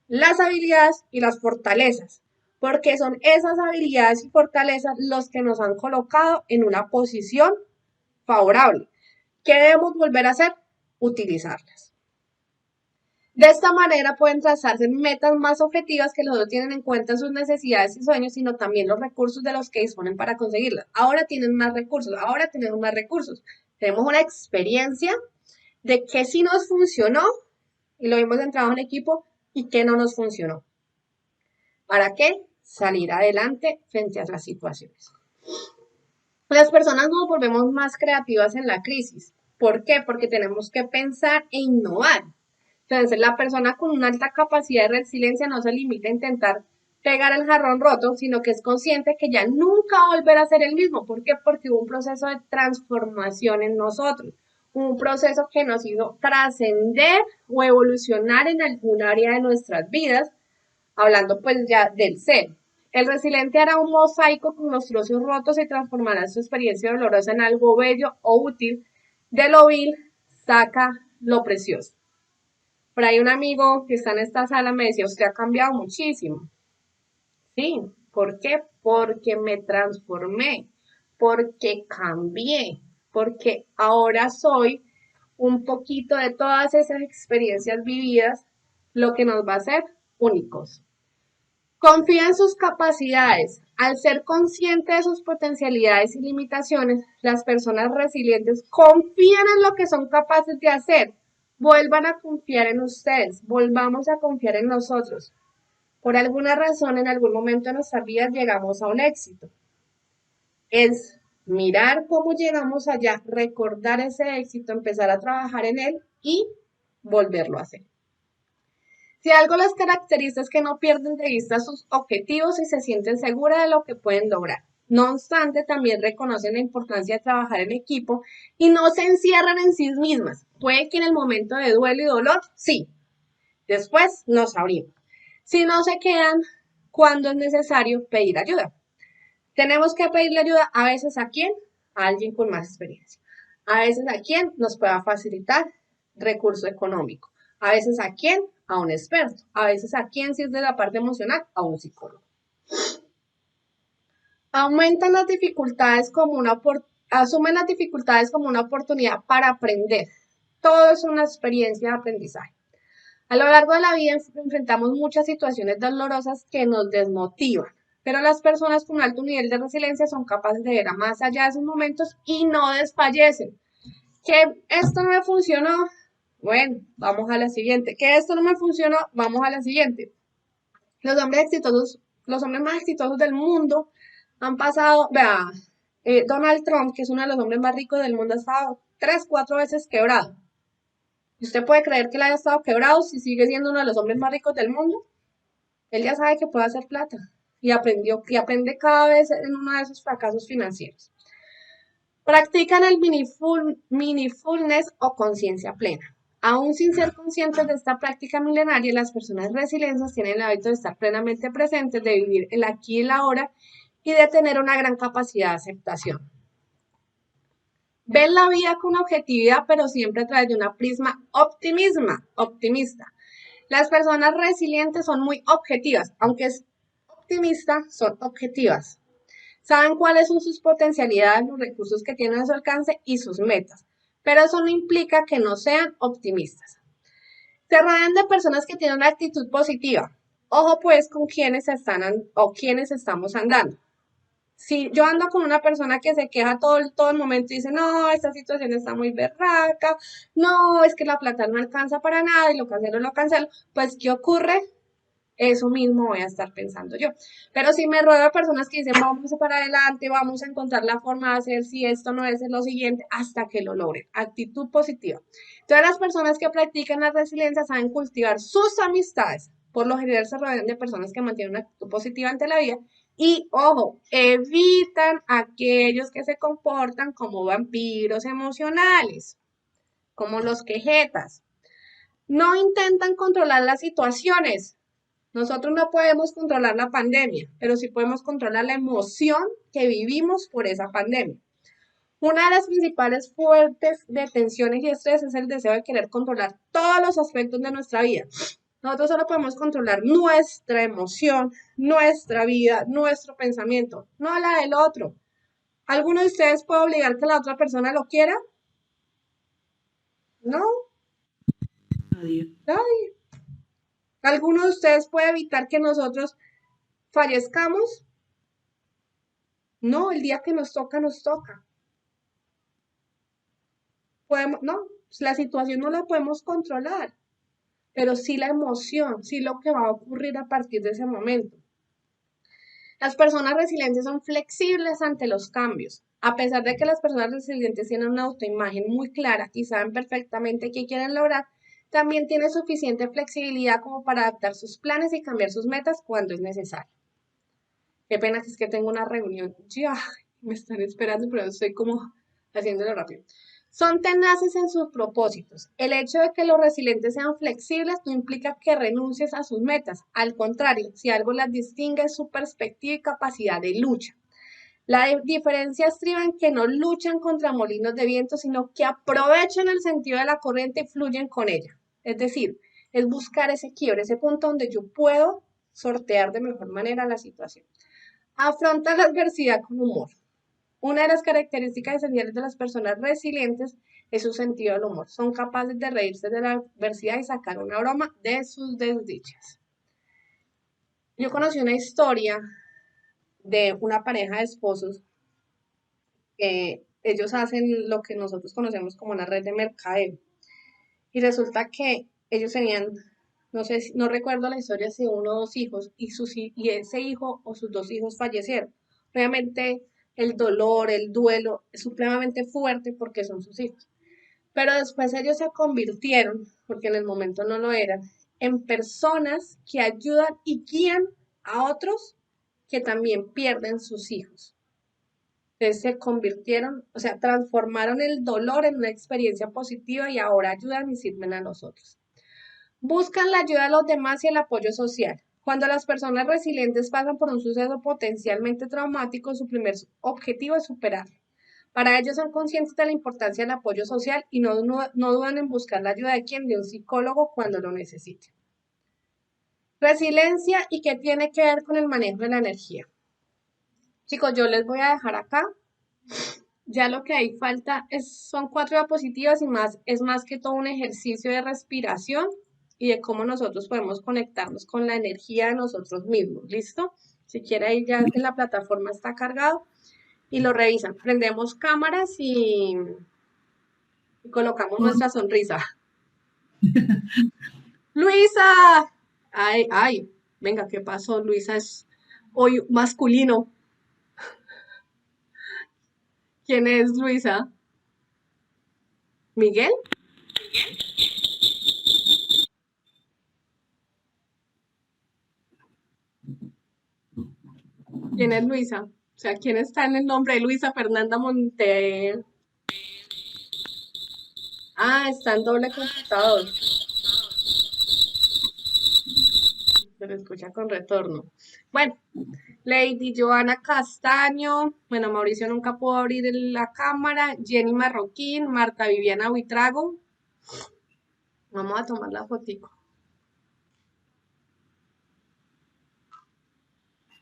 las habilidades y las fortalezas, porque son esas habilidades y fortalezas los que nos han colocado en una posición favorable. ¿Qué debemos volver a hacer? Utilizarlas. De esta manera pueden trazarse metas más objetivas que los otros tienen en cuenta sus necesidades y sueños, sino también los recursos de los que disponen para conseguirlas. Ahora tienen más recursos, ahora tenemos más recursos. Tenemos una experiencia de qué sí nos funcionó, y lo vimos en trabajo en equipo, y qué no nos funcionó. ¿Para qué? Salir adelante frente a las situaciones. Las personas nos volvemos más creativas en la crisis. ¿Por qué? Porque tenemos que pensar e innovar. Entonces, la persona con una alta capacidad de resiliencia no se limita a intentar pegar el jarrón roto, sino que es consciente que ya nunca va a volver a ser el mismo. ¿Por qué? Porque hubo un proceso de transformación en nosotros, un proceso que nos hizo trascender o evolucionar en algún área de nuestras vidas, hablando pues ya del ser. El resiliente hará un mosaico con los trozos rotos y transformará su experiencia dolorosa en algo bello o útil. De lo vil saca lo precioso. Por ahí un amigo que está en esta sala me decía, usted ha cambiado muchísimo. Sí, ¿por qué? Porque me transformé, porque cambié, porque ahora soy un poquito de todas esas experiencias vividas, lo que nos va a hacer únicos. Confía en sus capacidades. Al ser consciente de sus potencialidades y limitaciones, las personas resilientes confían en lo que son capaces de hacer. Vuelvan a confiar en ustedes, volvamos a confiar en nosotros. Por alguna razón, en algún momento de nuestras vidas llegamos a un éxito. Es mirar cómo llegamos allá, recordar ese éxito, empezar a trabajar en él y volverlo a hacer. Si algo las caracteriza es que no pierden de vista sus objetivos y se sienten seguras de lo que pueden lograr. No obstante, también reconocen la importancia de trabajar en equipo y no se encierran en sí mismas. Puede que en el momento de duelo y dolor, sí. Después nos abrimos. Si no se quedan, cuando es necesario pedir ayuda. Tenemos que pedirle ayuda a veces a quién, a alguien con más experiencia. A veces a quien nos pueda facilitar recurso económico. A veces a quién, a un experto. A veces a quién, si es de la parte emocional, a un psicólogo. Aumentan las dificultades como asumen las dificultades como una oportunidad para aprender. Todo es una experiencia de aprendizaje. A lo largo de la vida enfrentamos muchas situaciones dolorosas que nos desmotivan, pero las personas con alto nivel de resiliencia son capaces de ver a más allá de esos momentos y no desfallecen. Que esto no me funcionó, bueno, vamos a la siguiente. Que esto no me funcionó, vamos a la siguiente. Los hombres más exitosos del mundo han pasado, vea, Donald Trump, que es uno de los hombres más ricos del mundo, ha estado 3, 4 veces quebrado. ¿Y usted puede creer que él haya estado quebrado si sigue siendo uno de los hombres más ricos del mundo? Él ya sabe que puede hacer plata y aprende cada vez en uno de esos fracasos financieros. Practican el mindfulness o conciencia plena. Aún sin ser conscientes de esta práctica milenaria, las personas resilientes tienen el hábito de estar plenamente presentes, de vivir el aquí y el ahora y de tener una gran capacidad de aceptación. Ven la vida con objetividad, pero siempre a través de una prisma optimista. Las personas resilientes son muy objetivas, aunque es optimista, son objetivas. Saben cuáles son sus potencialidades, los recursos que tienen a su alcance y sus metas, pero eso no implica que no sean optimistas. Se rodean de personas que tienen una actitud positiva. Ojo pues con quienes estamos andando. Si yo ando con una persona que se queja todo el momento y dice, no, esta situación está muy berraca, no, es que la plata no alcanza para nada y lo cancelo, pues ¿qué ocurre? Eso mismo voy a estar pensando yo. Pero si me rodeo de personas que dicen, vamos para adelante, vamos a encontrar la forma de hacer, si esto no es lo siguiente, hasta que lo logren. Actitud positiva. Todas las personas que practican la resiliencia saben cultivar sus amistades. Por lo general se rodean de personas que mantienen una actitud positiva ante la vida. Y, ojo, evitan aquellos que se comportan como vampiros emocionales, como los quejetas. No intentan controlar las situaciones. Nosotros no podemos controlar la pandemia, pero sí podemos controlar la emoción que vivimos por esa pandemia. Una de las principales fuentes de tensiones y estrés es el deseo de querer controlar todos los aspectos de nuestra vida. Nosotros solo podemos controlar nuestra emoción, nuestra vida, nuestro pensamiento, no la del otro. ¿Alguno de ustedes puede obligar que la otra persona lo quiera? No, Nadie. nadie. ¿Alguno de ustedes puede evitar que nosotros fallezcamos? No, el día que nos toca, nos toca. No, la situación no la podemos controlar, pero sí la emoción, sí lo que va a ocurrir a partir de ese momento. Las personas resilientes son flexibles ante los cambios, A pesar de que las personas resilientes tienen una autoimagen muy clara y saben perfectamente qué quieren lograr, también tienen suficiente flexibilidad como para adaptar sus planes y cambiar sus metas cuando es necesario. Qué pena que es que tengo una reunión. Ya, me están esperando, pero estoy como haciéndolo rápido. Son tenaces en sus propósitos. El hecho de que los resilientes sean flexibles no implica que renuncies a sus metas. Al contrario, si algo las distingue es su perspectiva y capacidad de lucha. La diferencia estriba en que no luchan contra molinos de viento, sino que aprovechan el sentido de la corriente y fluyen con ella. Es decir, es buscar ese quiebre, ese punto donde yo puedo sortear de mejor manera la situación. Afronta la adversidad con humor. Una de las características esenciales de las personas resilientes es su sentido del humor. Son capaces de reírse de la adversidad y sacar una broma de sus desdichas. Yo conocí una historia de una pareja de esposos que ellos hacen lo que nosotros conocemos como una red de mercadeo. Y resulta que ellos tenían, no sé, no recuerdo la historia, si uno o dos hijos, y ese hijo o sus dos hijos fallecieron. Obviamente el dolor, el duelo es supremamente fuerte porque son sus hijos. Pero después ellos se convirtieron, porque en el momento no lo eran, en personas que ayudan y guían a otros que también pierden sus hijos. Entonces se convirtieron, o sea, transformaron el dolor en una experiencia positiva y ahora ayudan y sirven a nosotros. Buscan la ayuda de los demás y el apoyo social. Cuando las personas resilientes pasan por un suceso potencialmente traumático, su primer objetivo es superarlo. Para ellos son conscientes de la importancia del apoyo social y no dudan en buscar la ayuda de quien, de un psicólogo cuando lo necesite. Resiliencia y qué tiene que ver con el manejo de la energía. Chicos, yo les voy a dejar acá. Ya lo que hay falta son 4 diapositivas y es más que todo un ejercicio de respiración y de cómo nosotros podemos conectarnos con la energía de nosotros mismos. ¿Listo? Si quiere, ahí ya en la plataforma está cargado y lo revisan. Prendemos cámaras y colocamos nuestra sonrisa. ¡Luisa! Ay, venga, ¿qué pasó? Luisa es hoy masculino. ¿Quién es Luisa? ¿Miguel? ¿Quién es Luisa? O sea, ¿quién está en el nombre de Luisa Fernanda Monte? Ah, está en doble computador. Se lo escucha con retorno. Bueno, Lady Joana Castaño. Bueno, Mauricio nunca pudo abrir la cámara. Jenny Marroquín, Marta Viviana Buitrago. Vamos a tomar la fotico.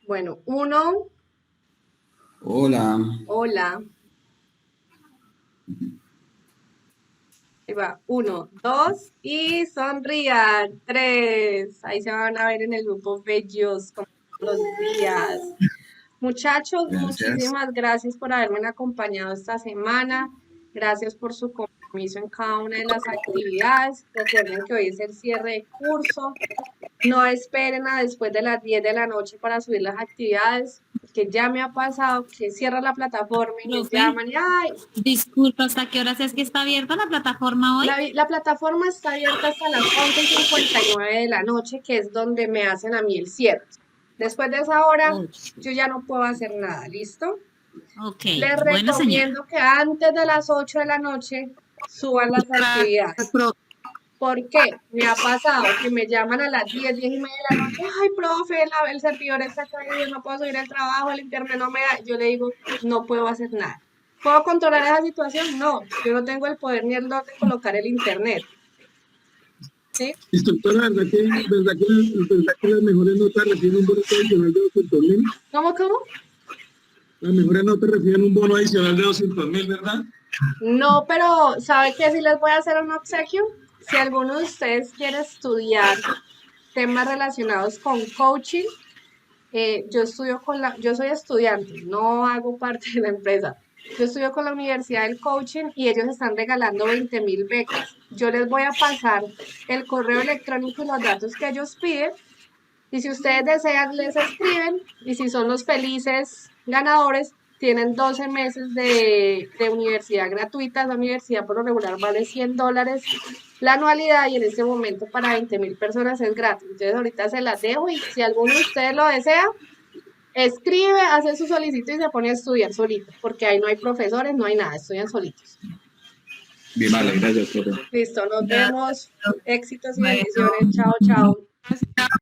Bueno, 1. Hola. Hola. Ahí va. 1, 2 y sonrían. 3. Ahí se van a ver en el grupo bellos como todos los días. Muchachos, Gracias. muchísimas gracias por haberme acompañado esta semana. Gracias por su compromiso en cada una de las actividades. Recuerden que hoy es el cierre de curso. No esperen a después de las 10 de la noche para subir las actividades, que ya me ha pasado que cierra la plataforma y me Profe. llaman y ¡ay! Disculpa, ¿hasta qué horas es que está abierta la plataforma hoy? La plataforma está abierta hasta las 11:59 de la noche, que es donde me hacen a mí el cierre. Después de esa hora, yo ya no puedo hacer nada, ¿listo? Ok, Les bueno, señora. recomiendo que antes de las 8 de la noche suban las actividades. ¿Por qué? Me ha pasado que me llaman a las 10, 10 y media de la noche. Ay, profe, el servidor está caído, no puedo subir el trabajo, el internet no me da. Yo le digo, no puedo hacer nada. ¿Puedo controlar esa situación? No, yo no tengo el poder ni el don de colocar el internet. ¿Sí? Instructora, ¿verdad que las mejores notas reciben un bono adicional de 200.000? ¿Cómo? Las mejores notas reciben un bono adicional de 200.000, ¿verdad? No, pero ¿sabe qué? Si les voy a hacer un obsequio. Si alguno de ustedes quiere estudiar temas relacionados con coaching, yo soy estudiante, no hago parte de la empresa. Yo estudio con la Universidad del Coaching y ellos están regalando 20.000 becas. Yo les voy a pasar el correo electrónico y los datos que ellos piden. Y si ustedes desean, les escriben. Y si son los felices ganadores, tienen 12 meses de universidad gratuita. La universidad por lo regular vale $100 la anualidad y en este momento para 20.000 personas es gratis. Entonces ahorita se las dejo y si alguno de ustedes lo desea, escribe, hace su solicitud y se pone a estudiar solito, porque ahí no hay profesores, no hay nada, estudian solitos. Bien, vale, gracias, profe. Listo, nos Ya. vemos. Éxitos y Bueno. bendiciones. Chao, chao.